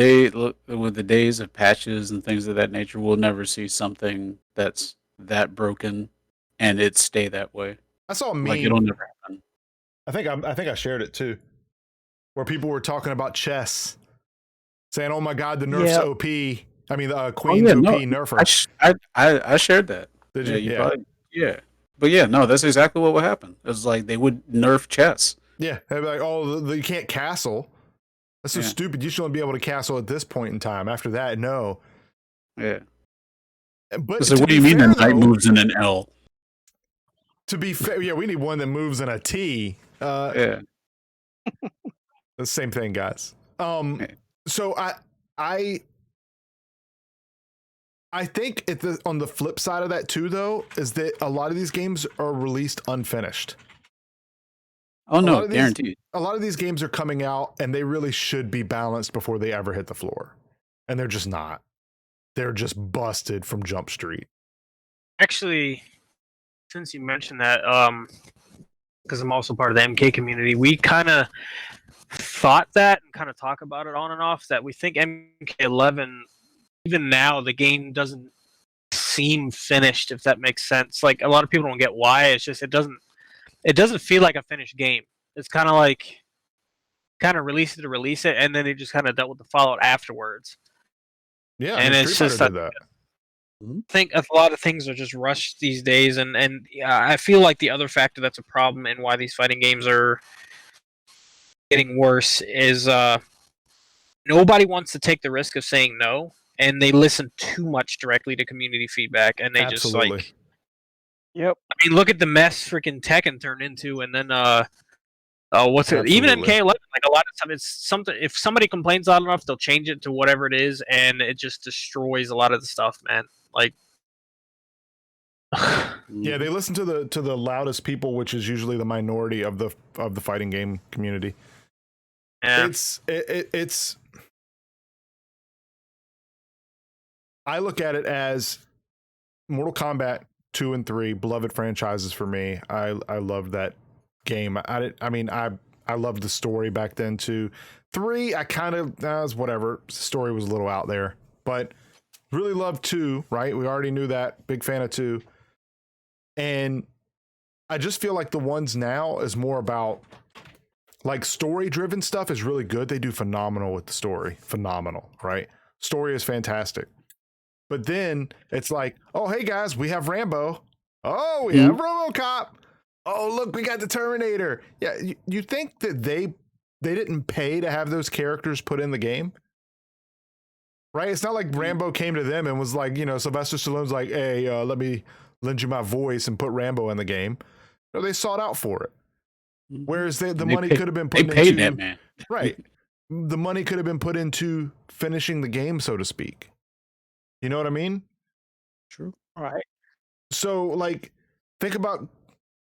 days of patches and things of that nature, we'll never see something that's that broken and it stay that way. I saw a meme. Like it'll never happen. I think I shared it too, where people were talking about chess, saying, "Oh my God, the nerf's OP." I mean, the Queen's OP nerfer. I shared that. Did you? Yeah. Yeah. But yeah, no, that's exactly what would happen. It was like they would nerf chess. Yeah, they'd be like, "Oh, you can't castle. That's so stupid. You should only be able to castle at this point in time. After that, no." Yeah. But so what do you mean the knight moves in an L? To be fair, yeah, we need one that moves in a T. Yeah. The same thing, guys. So I think on the flip side of that too, though, is that a lot of these games are released unfinished. Oh no, guaranteed. A lot of these games are coming out and they really should be balanced before they ever hit the floor. And they're just not. They're just busted from Jump Street. Actually, since you mentioned that, because I'm also part of the MK community, we kind of thought that and kind of talk about it on and off, that we think MK11, even now, the game doesn't seem finished, if that makes sense. Like, a lot of people don't get why. It's just it doesn't feel like a finished game. It's kind of like release it to release it, and then they just kind of dealt with the fallout afterwards. Yeah, and it's just that. I think a lot of things are just rushed these days, and I feel like the other factor that's a problem and why these fighting games are getting worse is nobody wants to take the risk of saying no, and they listen too much directly to community feedback, and they just like. Yep. I mean, look at the mess freaking Tekken turned into, and then what's it? Even MK11, like a lot of stuff, it's something. If somebody complains loud enough, they'll change it to whatever it is, and it just destroys a lot of the stuff, man. Like, yeah, they listen to the loudest people, which is usually the minority of the fighting game community. Yeah. It's. I look at it as Mortal Kombat 2 and 3, beloved franchises for me. I loved that game. I loved the story back then too. 3, I kind of was whatever. The story was a little out there, but really loved 2. Right, we already knew that. Big fan of 2, and I just feel like the ones now is more about like story driven stuff is really good. They do phenomenal with the story, phenomenal, right? Story is fantastic. But then it's like, oh, hey guys, we have Rambo. Oh, we have RoboCop. Oh, look, we got the Terminator. Yeah, you think that they didn't pay to have those characters put in the game? Right? It's not like Rambo came to them and was like, Sylvester Stallone's like, hey, let me lend you my voice and put Rambo in the game. No, they sought out for it. Whereas the money could have been put into... They paid that man. Right. The money could have been put into finishing the game, so to speak. You know what I mean? True. Right. So, like, think about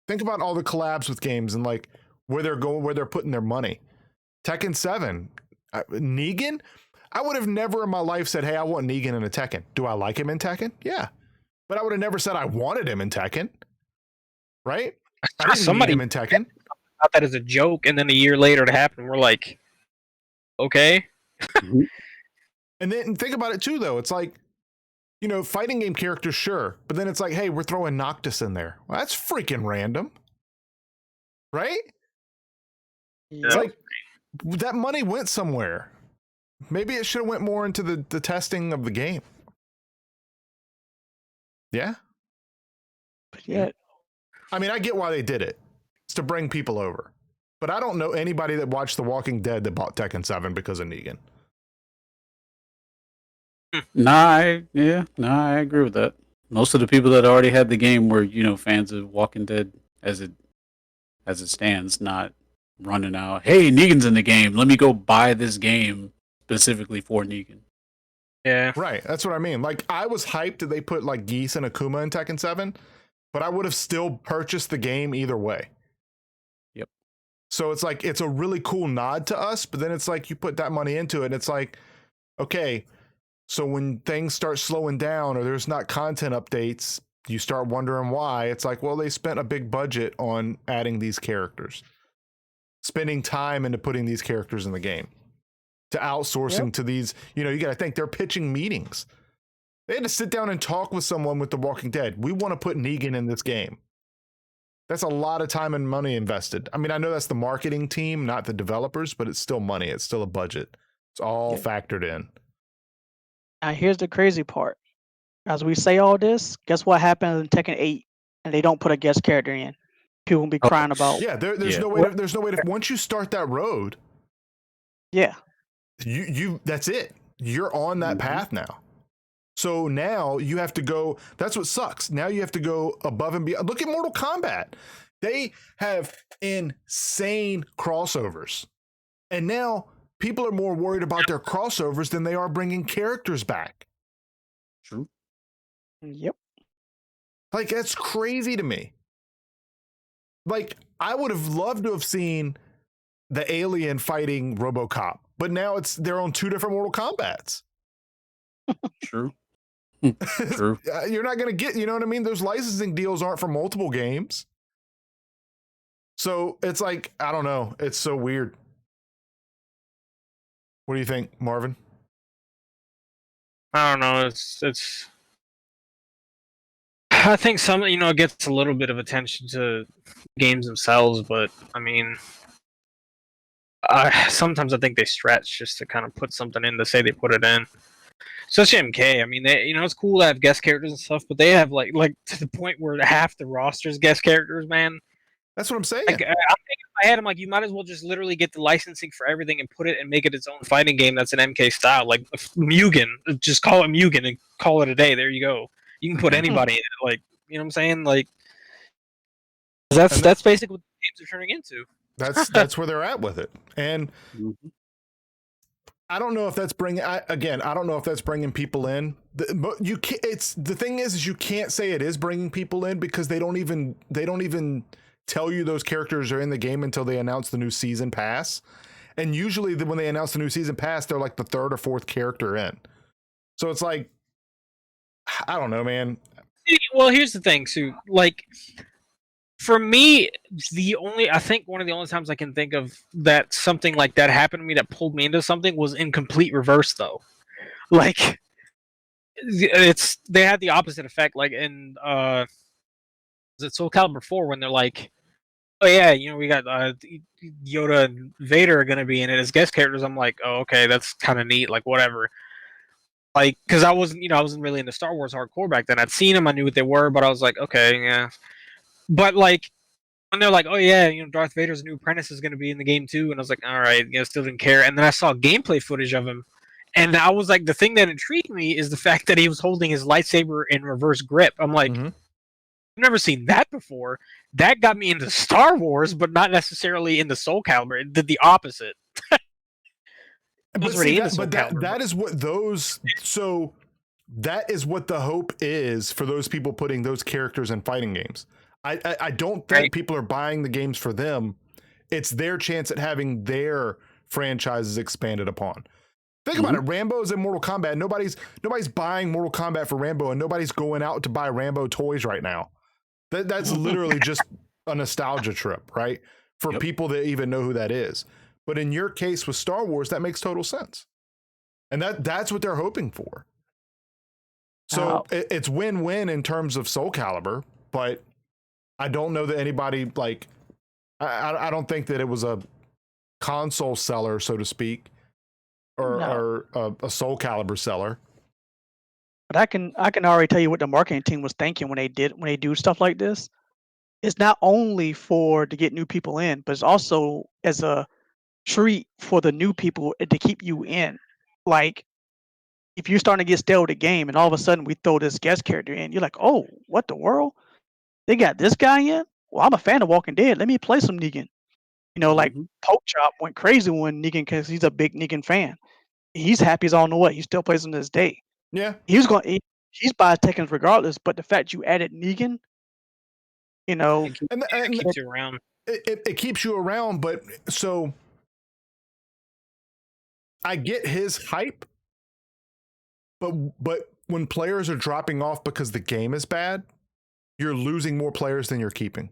all the collabs with games and like where they're going, where they're putting their money. Tekken 7, Negan. I would have never in my life said, "Hey, I want Negan in a Tekken." Do I like him in Tekken? Yeah, but I would have never said I wanted him in Tekken. Right? I didn't Somebody need him in Tekken. thought that as a joke, and then a year later it happened. We're like, okay. And then think about it too, though. It's like, fighting game characters, sure, but then it's like, hey, we're throwing Noctis in there. Well, that's freaking random, right? It's like that money went somewhere. Maybe it should have went more into the testing of the game. Yeah. But yeah, I mean, I get why they did it. It's to bring people over. But I don't know anybody that watched The Walking Dead that bought Tekken 7 because of Negan. I agree with that. Most of the people that already had the game were, fans of Walking Dead as it stands, not running out. Hey, Negan's in the game. Let me go buy this game specifically for Negan. Yeah. Right. That's what I mean. Like, I was hyped that they put like Geese and Akuma in Tekken 7, but I would have still purchased the game either way. Yep. So it's like, it's a really cool nod to us, but then it's like you put that money into it and it's like, okay, so when things start slowing down or there's not content updates, you start wondering why. It's like, well, they spent a big budget on adding these characters, spending time into putting these characters in the game, to outsourcing to these, you got to think they're pitching meetings. They had to sit down and talk with someone with The Walking Dead. We want to put Negan in this game. That's a lot of time and money invested. I mean, I know that's the marketing team, not the developers, but it's still money. It's still a budget. It's all factored in. now here's the crazy part. As we say all this, guess what happened in Tekken 8 and they don't put a guest character in? People will be crying about. Yeah, there's no way. There's no way to. Once you start that road, Yeah. you that's it. You're on that path now. So now you have to go. That's what sucks. Now you have to go above and beyond. Look at Mortal Kombat. They have insane crossovers, and now people are more worried about their crossovers than they are bringing characters back. True. Yep. Like, that's crazy to me. Like, I would have loved to have seen the alien fighting RoboCop, but now they're on two different Mortal Kombats. True. True. You're not going to get, you know what I mean? Those licensing deals aren't for multiple games. So it's like, I don't know. It's so weird. What do you think, Marvin? I don't know. It's. I think it gets a little bit of attention to games themselves, but I mean, sometimes I think they stretch just to kind of put something in to say they put it in. Especially MK. I mean, it's cool to have guest characters and stuff, but they have like to the point where half the roster's guest characters, man. That's what I'm saying. Like, I'm thinking in my head, I'm like, you might as well just literally get the licensing for everything and put it and make it its own fighting game that's an MK style. Like Mugen, just call it Mugen and call it a day. There you go. You can put anybody in it. Like, you know what I'm saying? Like, that's basically what the games are turning into. That's where they're at with it. And I don't know if that's bringing. I don't know if that's bringing people in. You can't. The thing is you can't say it is bringing people in because they don't even tell you those characters are in the game until they announce the new season pass. And usually when they announce the new season pass, they're like the third or fourth character in. So it's like, I don't know, man. Well, here's the thing, Sue. Like, for me, I think one of the only times I can think of that something like that happened to me that pulled me into something was in complete reverse, though. Like, they had the opposite effect. Like in Soul Calibur 4 when they're like, oh yeah, we got Yoda and Vader are gonna be in it as guest characters. I'm like, oh okay, that's kind of neat. Like whatever. Like, because I wasn't really into Star Wars hardcore back then. I'd seen them, I knew what they were, but I was like, okay, yeah. But like when they're like, oh yeah, Darth Vader's new apprentice is going to be in the game too, and I was like, all right, still didn't care. And then I saw gameplay footage of him, and I was like, the thing that intrigued me is the fact that he was holding his lightsaber in reverse grip. I'm like, Mhm. I've never seen that before. That got me into Star Wars, but not necessarily into Soul Calibur. It did the opposite. But was already see, into that, Soul but that, Calibur, that is what those. So that is what the hope is for those people putting those characters in fighting games. I don't think Right. people are buying the games for them. It's their chance at having their franchises expanded upon. Think about it. Rambo's in Mortal Kombat. Nobody's buying Mortal Kombat for Rambo, and nobody's going out to buy Rambo toys right now. That's literally just a nostalgia trip, right? For Yep. people that even know who that is. But in your case with Star Wars, that makes total sense. And that's what they're hoping for. So it's win-win in terms of Soul Calibur, but I don't know that anybody like I don't think that it was a console seller, so to speak, or, No. or a Soul Calibur seller. But I can already tell you what the marketing team was thinking when they do stuff like this. It's not only to get new people in, but it's also as a treat for the new people to keep you in. Like if you're starting to get stale with the game and all of a sudden we throw this guest character in, you're like, oh, what the world? They got this guy in? Well, I'm a fan of Walking Dead. Let me play some Negan. Like Mhm. Chop went crazy when Negan because he's a big Negan fan. He's happy as all know what. He still plays him to this day. Yeah. He's buy Tekkens regardless, but the fact you added Negan, And It keeps you around. it keeps you around, but so I get his hype, but when players are dropping off because the game is bad, you're losing more players than you're keeping.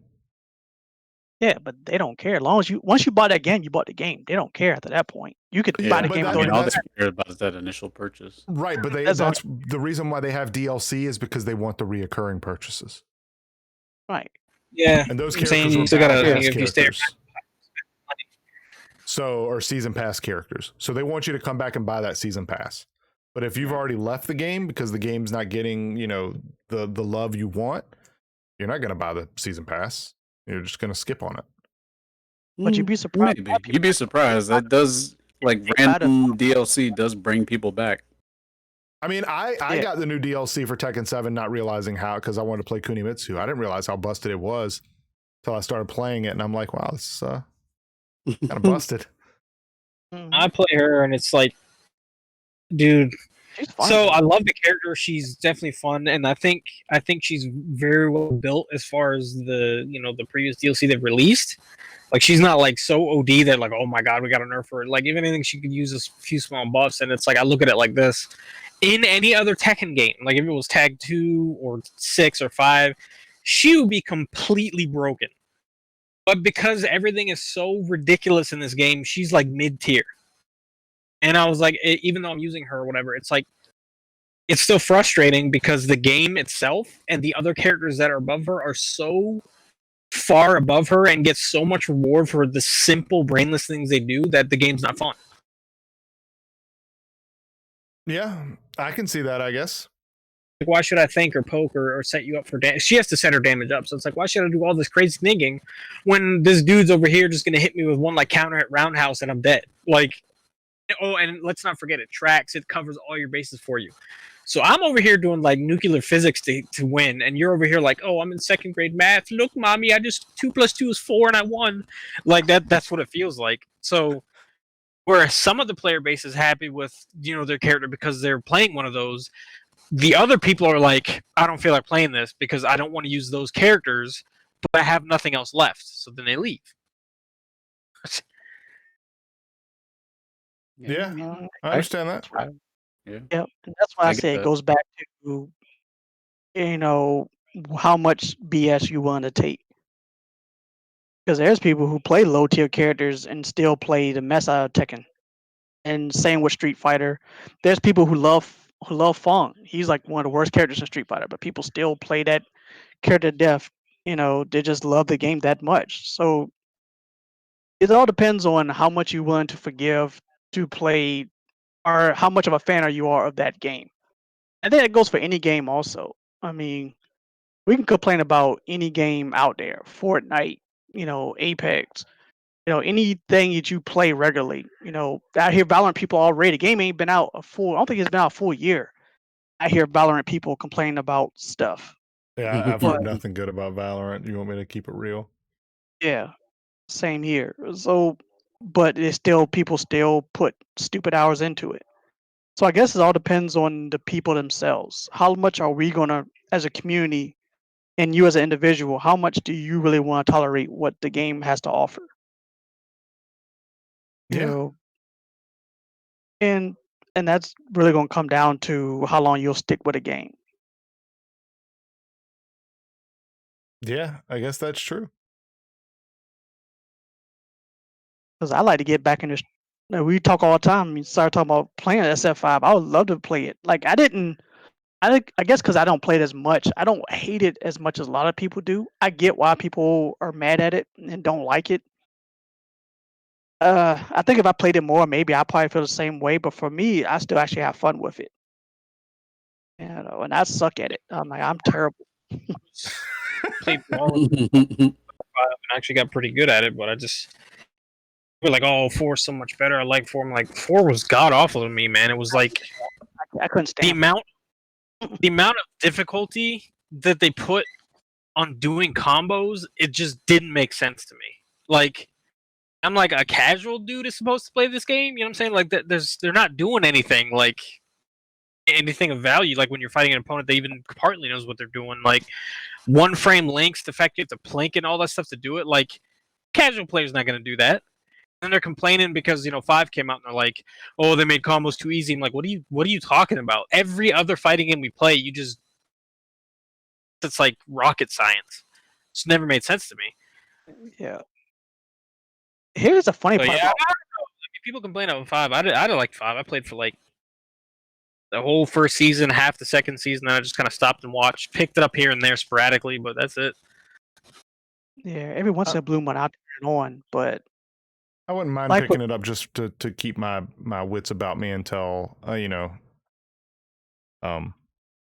yeah, but they don't care. As long as once you buy that game, you bought the game. They don't care after that point. You could Yeah, buy the but game. that- and throw I it mean, in all the they care about is that initial purchase. Right, but That's that's the reason why they have DLC is because they want the reoccurring purchases. right. Yeah, And those I'm saying characters you were still gotta battle think pass if you stay characters. So, or season pass characters. So they want you to come back and buy that season pass. But if you've already left the game because the game's not getting, the love you want, you're not going to buy the season pass. You're just going to skip on it. But you'd be surprised. Maybe you'd be surprised. That does random DLC does bring people back. I mean, I Yeah. got the new DLC for Tekken 7 not realizing how, because I wanted to play Kunimitsu. I didn't realize how busted it was until I started playing it, and I'm like, wow, this is kind of busted. Mhm. I play her, and it's like, dude. She's fine. So I love the character. She's definitely fun, and I think she's very well built as far as the previous DLC they've released. Like she's not like so OD that like, oh my god, we got to nerf her. Like if anything, she could use a few small buffs, and it's like I look at it like this. In any other Tekken game, like if it was Tag 2 or 6 or 5, she would be completely broken. But because everything is so ridiculous in this game, she's like mid tier. And I was like, even though I'm using her or whatever, it's like it's still frustrating because the game itself and the other characters that are above her are so far above her and get so much reward for the simple brainless things they do that the game's not fun. Yeah, I can see that, I guess. Like, why should I thank or poke or set you up for damage? She has to set her damage up, so it's like, why should I do all this crazy thinking when this dude's over here just gonna hit me with one like counter hit roundhouse and I'm dead? Like, oh, and let's not forget it tracks, it covers all your bases for you. So I'm over here doing like nuclear physics to win, and you're over here like, oh, I'm in second grade math. Look, mommy, I just 2 + 2 is 4, and I won. Like that's what it feels like. So where some of the player base is happy with their character because they're playing one of those, the other people are like, I don't feel like playing this because I don't want to use those characters, but I have nothing else left. So then they leave. Yeah, Mhm. I understand that. Yeah. Yep. And that's why I I get say it that. goes back to how much BS you want to take. Because there's people who play low tier characters and still play the mess out of Tekken. And same with Street Fighter. There's people who love Fong. He's like one of the worst characters in Street Fighter, but people still play that character to death. They just love the game that much. So it all depends on how much you willing to forgive to play, or how much of a fan are you of that game. I think it goes for any game also. I mean, we can complain about any game out there, Fortnite, Apex, anything that you play regularly. I hear Valorant people already. The game ain't been out I don't think it's been out a full year. I hear Valorant people complain about stuff. Yeah, I've heard nothing good about Valorant. You want me to keep it real? Yeah, same here. So, but people still put stupid hours into it. So I guess it all depends on the people themselves. How much are we gonna, as a community, and you as an individual, how much do you really want to tolerate what the game has to offer? You Yeah. know, and that's really gonna come down to how long you'll stick with a game. Yeah, I guess that's true. Because I like to get back in this. We talk all the time. You start talking about playing SF5. I would love to play it. Like I guess because I don't play it as much. I don't hate it as much as a lot of people do. I get why people are mad at it and don't like it. I think if I played it more, maybe I probably feel the same way. But for me, I still actually have fun with it. And I suck at it. I'm like, I'm terrible. Played all of it and actually got pretty good at it, but we're like, oh, 4 is so much better. I like 4. I'm like, 4 was god awful to me, man. It was like I couldn't the stand amount of difficulty that they put on doing combos, it just didn't make sense to me. Like, I'm like a casual dude is supposed to play this game. You know what I'm saying? Like, they're not doing anything like anything of value. Like when you're fighting an opponent, they even partly knows what they're doing. Like 1 frame links, the fact you have to plink and all that stuff to do it. Like casual player's not going to do that. And they're complaining because 5 came out and they're like, "Oh, they made combos too easy." I'm like, "What are you talking about? Every other fighting game we play, it's like rocket science. It's never made sense to me." Yeah. Here's the funny So part. yeah, I don't know. I mean, people complain about 5. I'd have liked 5. I played for like the whole first season, half the second season, then I just kind of stopped and watched. Picked it up here and there sporadically, but that's it. Yeah, every once in a blue moon, I'll turn it on, but I wouldn't mind Like picking it up just to keep my wits about me until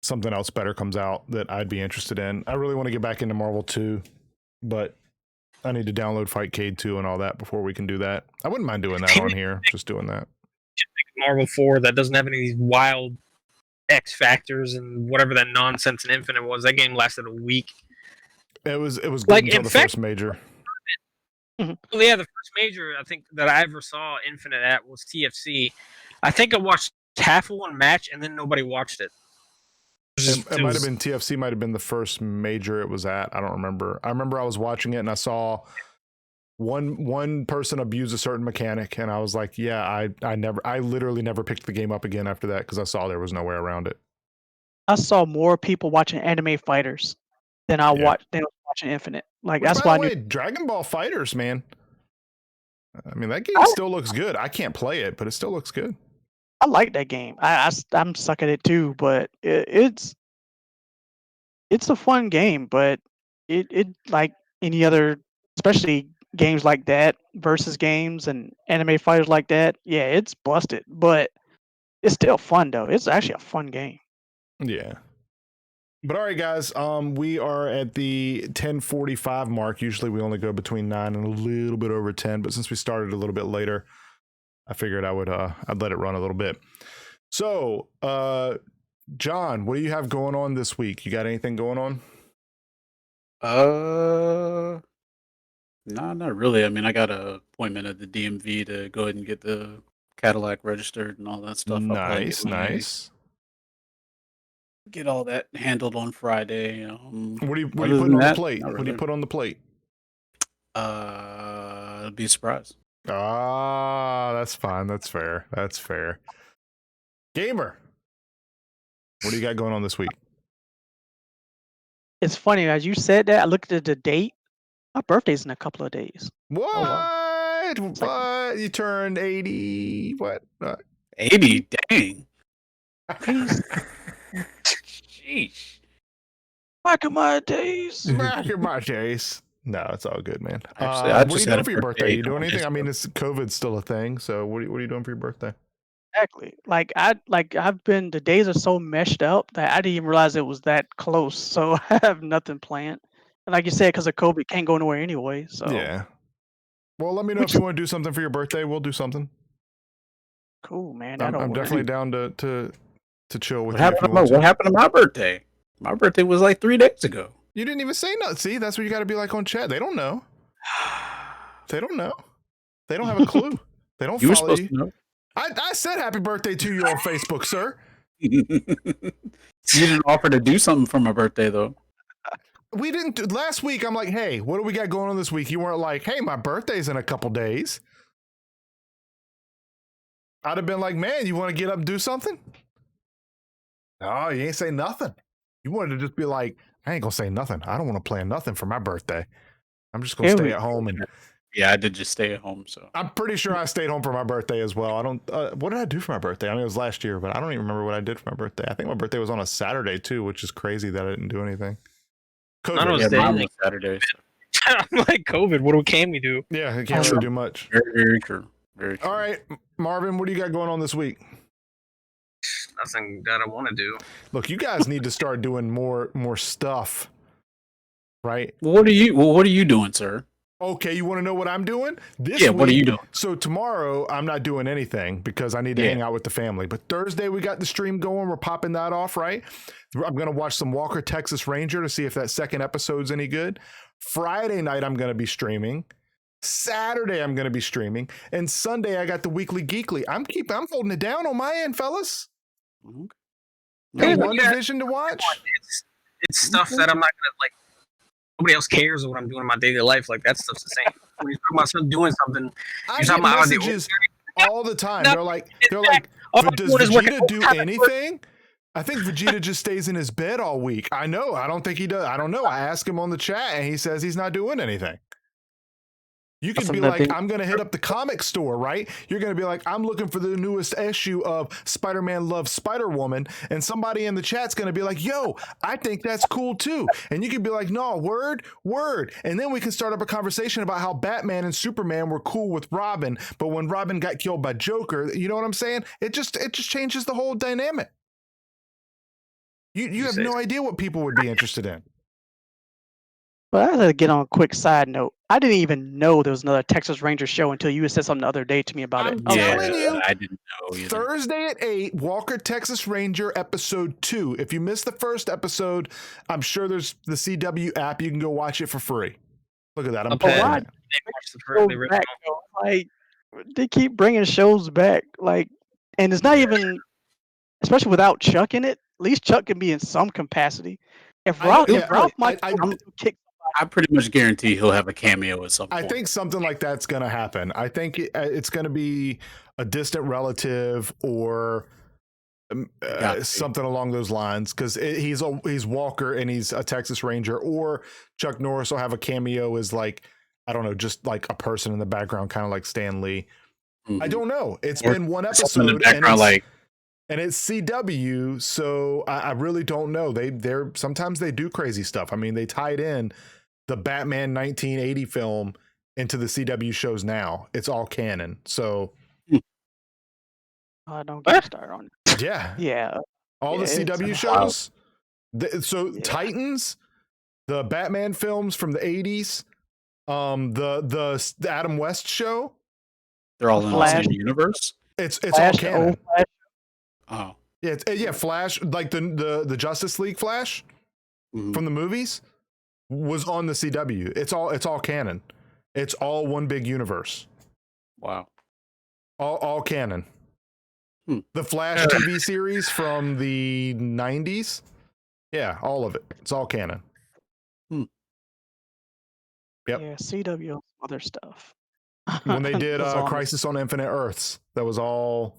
something else better comes out that I'd be interested in. I really want to get back into Marvel 2, but I need to download Fightcade 2 and all that before we can do that. I wouldn't mind doing that on here, just doing that. Marvel 4 that doesn't have any of these wild X factors and whatever that nonsense in Infinite was. That game lasted a week. It was good Like, until in the fact- first major. Well, yeah, the first major I think that I ever saw Infinite at was TFC. I think I watched half of one match and then nobody watched it. It might have been TFC, might have been the first major it was at. I don't remember. I remember I was watching it and I saw one person abuse a certain mechanic, and I was like, yeah, I literally never picked the game up again after that because I saw there was no way around it. I saw more people watching anime fighters than I watched watching Infinite. Like Which, that's by why the I way, knew. Dragon Ball Fighters, man. I mean, that game still looks good. I can't play it, but it still looks good. I like that game. I'm suck at it too, but it's a fun game. But it like any other, especially games like that versus games and anime fighters like that. Yeah, it's busted, but it's still fun though. It's actually a fun game. Yeah. But all right, guys, we are at the 10:45 mark. Usually we only go between 9 and a little bit over 10, but since we started a little bit later, I figured I'd let it run a little bit. So, John, what do you have going on this week? You got anything going on? No, not really. I mean, I got an appointment at the DMV to go ahead and get the Cadillac registered and all that stuff. I'll probably Nice. get all that handled on Friday. What do you other put than on the that, plate? not What do you really. put on the plate? It'll be a surprise. Ah, that's fine. That's fair. Gamer, what do you got going on this week? It's funny as you said that. I looked at the date. My birthday's in a couple of days. What? wow. What? You turned 80? What? 80, dang. Jeez. Sheesh. Back in my days. Back in my days. No, it's all good, man. Actually, I what are just you had doing a for your birthday? birthday You doing on anything? I mean, Facebook. COVID's still a thing, so what are you doing for your birthday? Exactly. The days are so meshed up that I didn't even realize it was that close. So I have nothing planned. And like you said, because of COVID, can't go nowhere anyway. So Yeah. Well, let me know Which- if you want to do something for your birthday. We'll do something. cool, man. I'm, That'll I'm work. definitely down to chill with What you if happened, you to want to. what happened to my birthday? My birthday was like 3 days ago. You didn't even say nothing. See, that's what you got to be like on chat. They don't know. They don't know. They don't have a clue. They don't You were follow supposed you. to know. I said happy birthday to you on Facebook, sir. You didn't offer to do something for my birthday though. We didn't do, last week. I'm like, hey, what do we got going on this week? You weren't like, hey, my birthday's in a couple days. I'd have been like, man, you want to get up and do something? No, you ain't say nothing. You wanted to just be like, I ain't gonna say nothing. I don't want to plan nothing for my birthday. I'm just gonna Here stay we at home, and Yeah, I did just stay at home. So I'm pretty sure I stayed home for my birthday as well. I don't. What did I do for my birthday? I mean, it was last year, but I don't even remember what I did for my birthday. I think my birthday was on a Saturday too, which is crazy that I didn't do anything. Mine was yeah, day, mine like- was Saturday. So. I'm like COVID. Can we do? Yeah, I can't really do much. Very, very true. Very true. All right, Marvin, what do you got going on this week? Nothing that I want to do. Look, you guys need to start doing more stuff, right? Well, what are you doing, sir? Okay, you want to know what I'm doing? This Yeah, what are week- you doing? So tomorrow I'm not doing anything because I need to Yeah. hang out with the family. But Thursday we got the stream going. We're popping that off, right? I'm gonna watch some Walker Texas Ranger to see if that second episode's any good. Friday night I'm gonna be streaming. Saturday I'm gonna be streaming, and Sunday I got the Weekly Geekly. I'm holding it down on my end, fellas. Okay. Got Yeah, one yeah. division to watch. It's stuff that I'm not gonna like. Nobody else cares what I'm doing in my daily life. Like that stuff's the same. When you're talking about something doing something, I you're get talking about messages all the time. No, They're like, All I'm does doing is working Vegeta do overtime at work." anything? I think Vegeta just stays in his bed all week. I know. I don't think he does. I don't know. I asked him on the chat and he says he's not doing anything. You could be Something that like, they- I'm going to hit up the comic store, right? You're going to be like, I'm looking for the newest issue of Spider-Man Loves Spider-Woman. And somebody in the chat's going to be like, yo, I think that's cool too. And you could be like, no, word. And then we can start up a conversation about how Batman and Superman were cool with Robin. But when Robin got killed by Joker, you know what I'm saying? It just changes the whole dynamic. You have say no so. idea what people would be interested in. But I had to get on a quick side note. I didn't even know there was another Texas Ranger show until you had said something the other day to me about it. I'm I was telling like, you. I didn't know either. Thursday at 8, Walker Texas Ranger episode 2. If you missed the first episode, I'm sure there's the CW app. You can go watch it for free. Look at that. I'm Okay. playing why- it. they watch the shows the back, though. Like they keep bringing shows back, like, and it's not even, especially without Chuck in it. At least Chuck can be in some capacity. If I- Ralph, yeah, if Ralph I- might I- kick, I pretty much guarantee he'll have a cameo at some I point. think something like that's going to happen. I think it's going to be a distant relative or Got to. something along those lines because he's Walker and he's a Texas Ranger, or Chuck Norris will have a cameo as like, I don't know, just like a person in the background, kind of like Stan Lee. I don't know. It's Or been one Something in the episode and background, like it's CW, so I really don't know. They're sometimes they do crazy stuff. I mean, they tied in the Batman 1980 film into the CW shows now. It's all canon. So don't get me started on it. yeah, Yeah, all the Yeah, it's CW wild. shows. So Yeah. Titans, the Batman films from the 80s, the Adam West show. they're all in the Flash. same universe. It's all Flash, canon. old Flash, Oh, Yeah, Flash, like the Justice League Flash mhm. from the movies was on the CW. It's all canon. It's all one big universe. Wow. All canon. Hmm. The Flash TV series from the 90s. Yeah, all of it. It's all canon. Yep. yeah, CW, other stuff. When they did That's all I'm- Crisis on Infinite Earths, that was all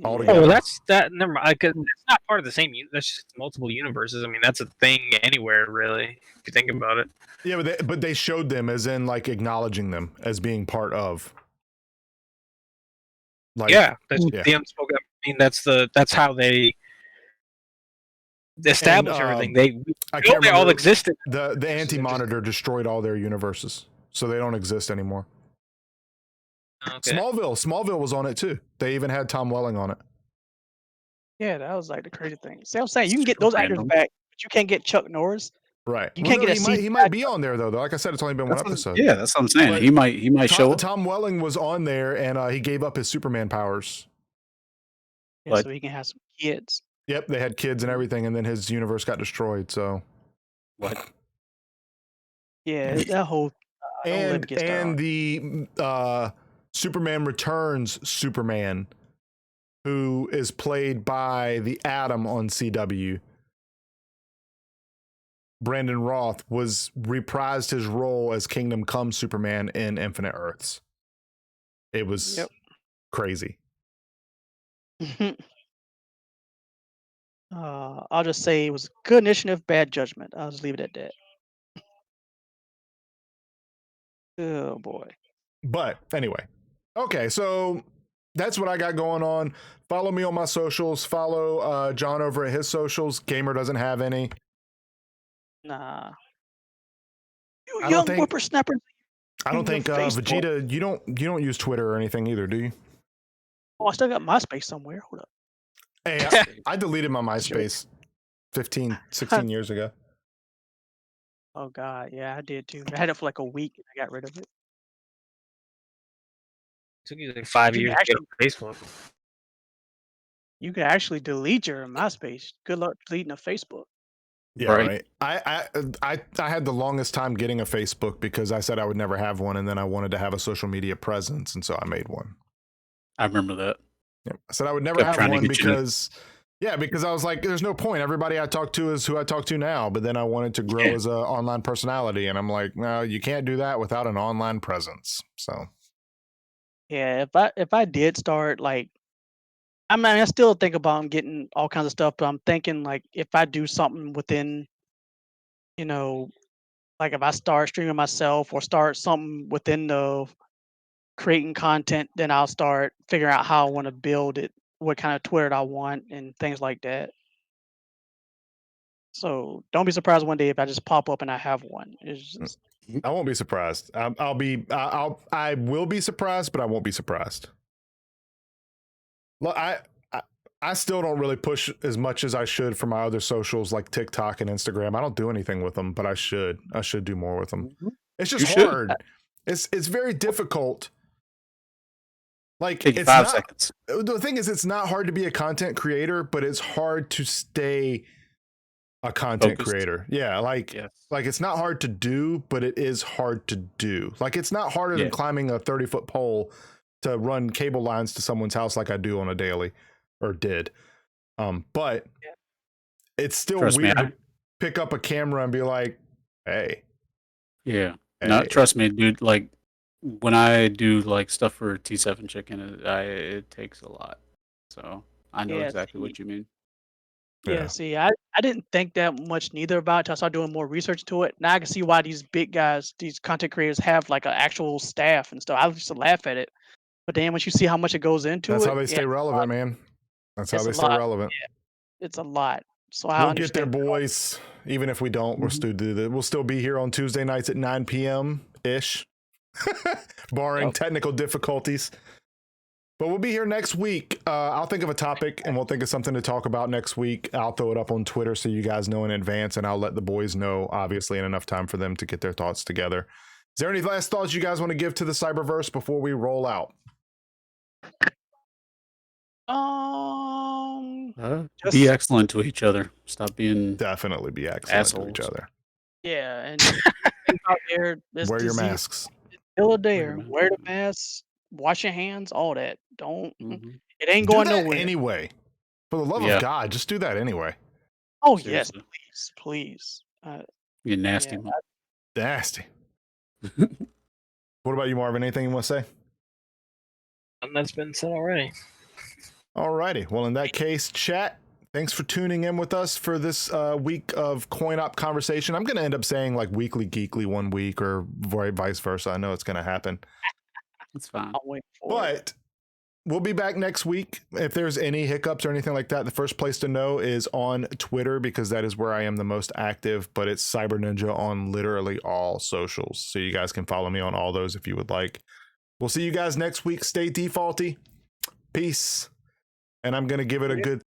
all Yeah. together. Oh, that's that. Never mind. 'Cause it's not part of the same. That's just multiple universes. I mean, that's a thing anywhere, really. If you think about it. Yeah, but they showed them as in like acknowledging them as being part of. Like, Yeah, that's yeah. the unspoken. I mean, that's how they establish everything. They I know can't they all remember. existed. The Anti-Monitor destroyed all their universes, so they don't exist anymore. Okay. Smallville was on it too. They even had Tom Welling on it. Yeah, that was like the crazy thing. See, I'm saying you can get Super those actors random. back, but you can't get Chuck Norris. Right. You Well, can't no, get a he might be on there though. Like I said, it's only been one episode. Yeah, that's what I'm saying. But He might show up. Tom Welling was on there, and he gave up his Superman powers. Yeah, But- so he can have some kids. Yep, they had kids and everything, and then his universe got destroyed. So, What? Yeah, that whole don't let me get started on and it. the Superman Returns Superman, who is played by the Atom on CW. Brandon Roth reprised his role as Kingdom Come Superman in Infinite Earths. It was Yep. crazy. I'll just say it was good initiative, bad judgment. I'll just leave it at that. Oh boy. But anyway, okay, so that's what I got going on. Follow me on my socials. Follow John over at his socials. Gamer doesn't have any. Nah. You I don't young think- whippersnappers. I don't Your think Facebook. Vegeta. You don't use Twitter or anything either, do you? Oh, I still got MySpace somewhere. Hold up. Hey, I deleted my MySpace 15, 16 years ago. Oh god, yeah, I did too. I had it for like a week and I got rid of it. took you like 5 You years can to get on Facebook. You can actually delete your MySpace. Good luck deleting a Facebook. Yeah, Right. right. I had the longest time getting a Facebook because I said I would never have one, and then I wanted to have a social media presence, and so I made one. I remember that. Yeah. I said I would never Kept have trying to one get you to- because, because I was like, there's no point. Everybody I talk to is who I talk to now. But then I wanted to grow Yeah. as an online personality, and I'm like, no, you can't do that without an online presence. So Yeah, if I did start like I mean I still think about getting all kinds of stuff, but I'm thinking like if I do something within, you know, like if I start streaming myself or start something within the creating content, then I'll start figuring out how I want to build it, what kind of Twitter I want and things like that. So don't be surprised one day if I just pop up and I have one. It's just, I won't be surprised. I will be surprised, but I won't be surprised. Look, I still don't really push as much as I should for my other socials like TikTok and Instagram. I don't do anything with them, but I should. I should do more with them. It's just You should. hard. It's very difficult. Like Take you it's 5 not, seconds. the thing is, it's not hard to be a content creator, but it's hard to stay a content Focused. creator. Yeah, like Yes. it's not hard to do, but it is hard to do. Like it's not harder than Yeah. climbing a 30-foot pole to run cable lines to someone's house like I do on a daily or did. But it's still Trust me, weird I- to pick up a camera and be like, hey, Yeah. No, hey. trust me, dude. Like when I do like stuff for T7 Chicken, it takes a lot. So I know Yeah, exactly see- what you mean. yeah, see, I didn't think that much neither about it till I started doing more research to it. Now I can see why these big guys, these content creators have like an actual staff and stuff. I used to laugh at it. But then once you see how much it goes into That's it, how they stay yeah, relevant, man. That's how It's they a stay lot. relevant. it's a lot. So I We'll get there, understand. boys. Even if we don't, we'll Mhm. still do that. We'll still be here on Tuesday nights at 9 p.m. ish, barring Yep. technical difficulties. But we'll be here next week. I'll think of a topic and we'll think of something to talk about next week. I'll throw it up on Twitter so you guys know in advance, and I'll let the boys know, obviously, in enough time for them to get their thoughts together. Is there any last thoughts you guys want to give to the Cyberverse before we roll out? Be Just- excellent to each other. Stop being. Definitely be excellent to each Assholes. other. yeah, and things out there, this Wear your disease masks. is still your there. mask. Wear the mask, wash your hands, all that. Don't. Mhm. It ain't Do going that nowhere. anyway. For the love Yeah. of God, just do that anyway. Oh yes, Seriously. please, please. You're nasty. Yeah, man. Nasty. What about you, Marvin? Anything you want to say? And that's been said already. Alrighty. Well, in that case, chat, thanks for tuning in with us for this week of Coin Op conversation. I'm going to end up saying like Weekly Geekly one week or vice versa. I know it's going to happen. It's fine. I'll wait for it. But we'll be back next week. If there's any hiccups or anything like that, the first place to know is on Twitter because that is where I am the most active, but it's Cyber Ninja on literally all socials. So you guys can follow me on all those if you would like. We'll see you guys next week. Stay defaulty. Peace. And I'm going to give it a good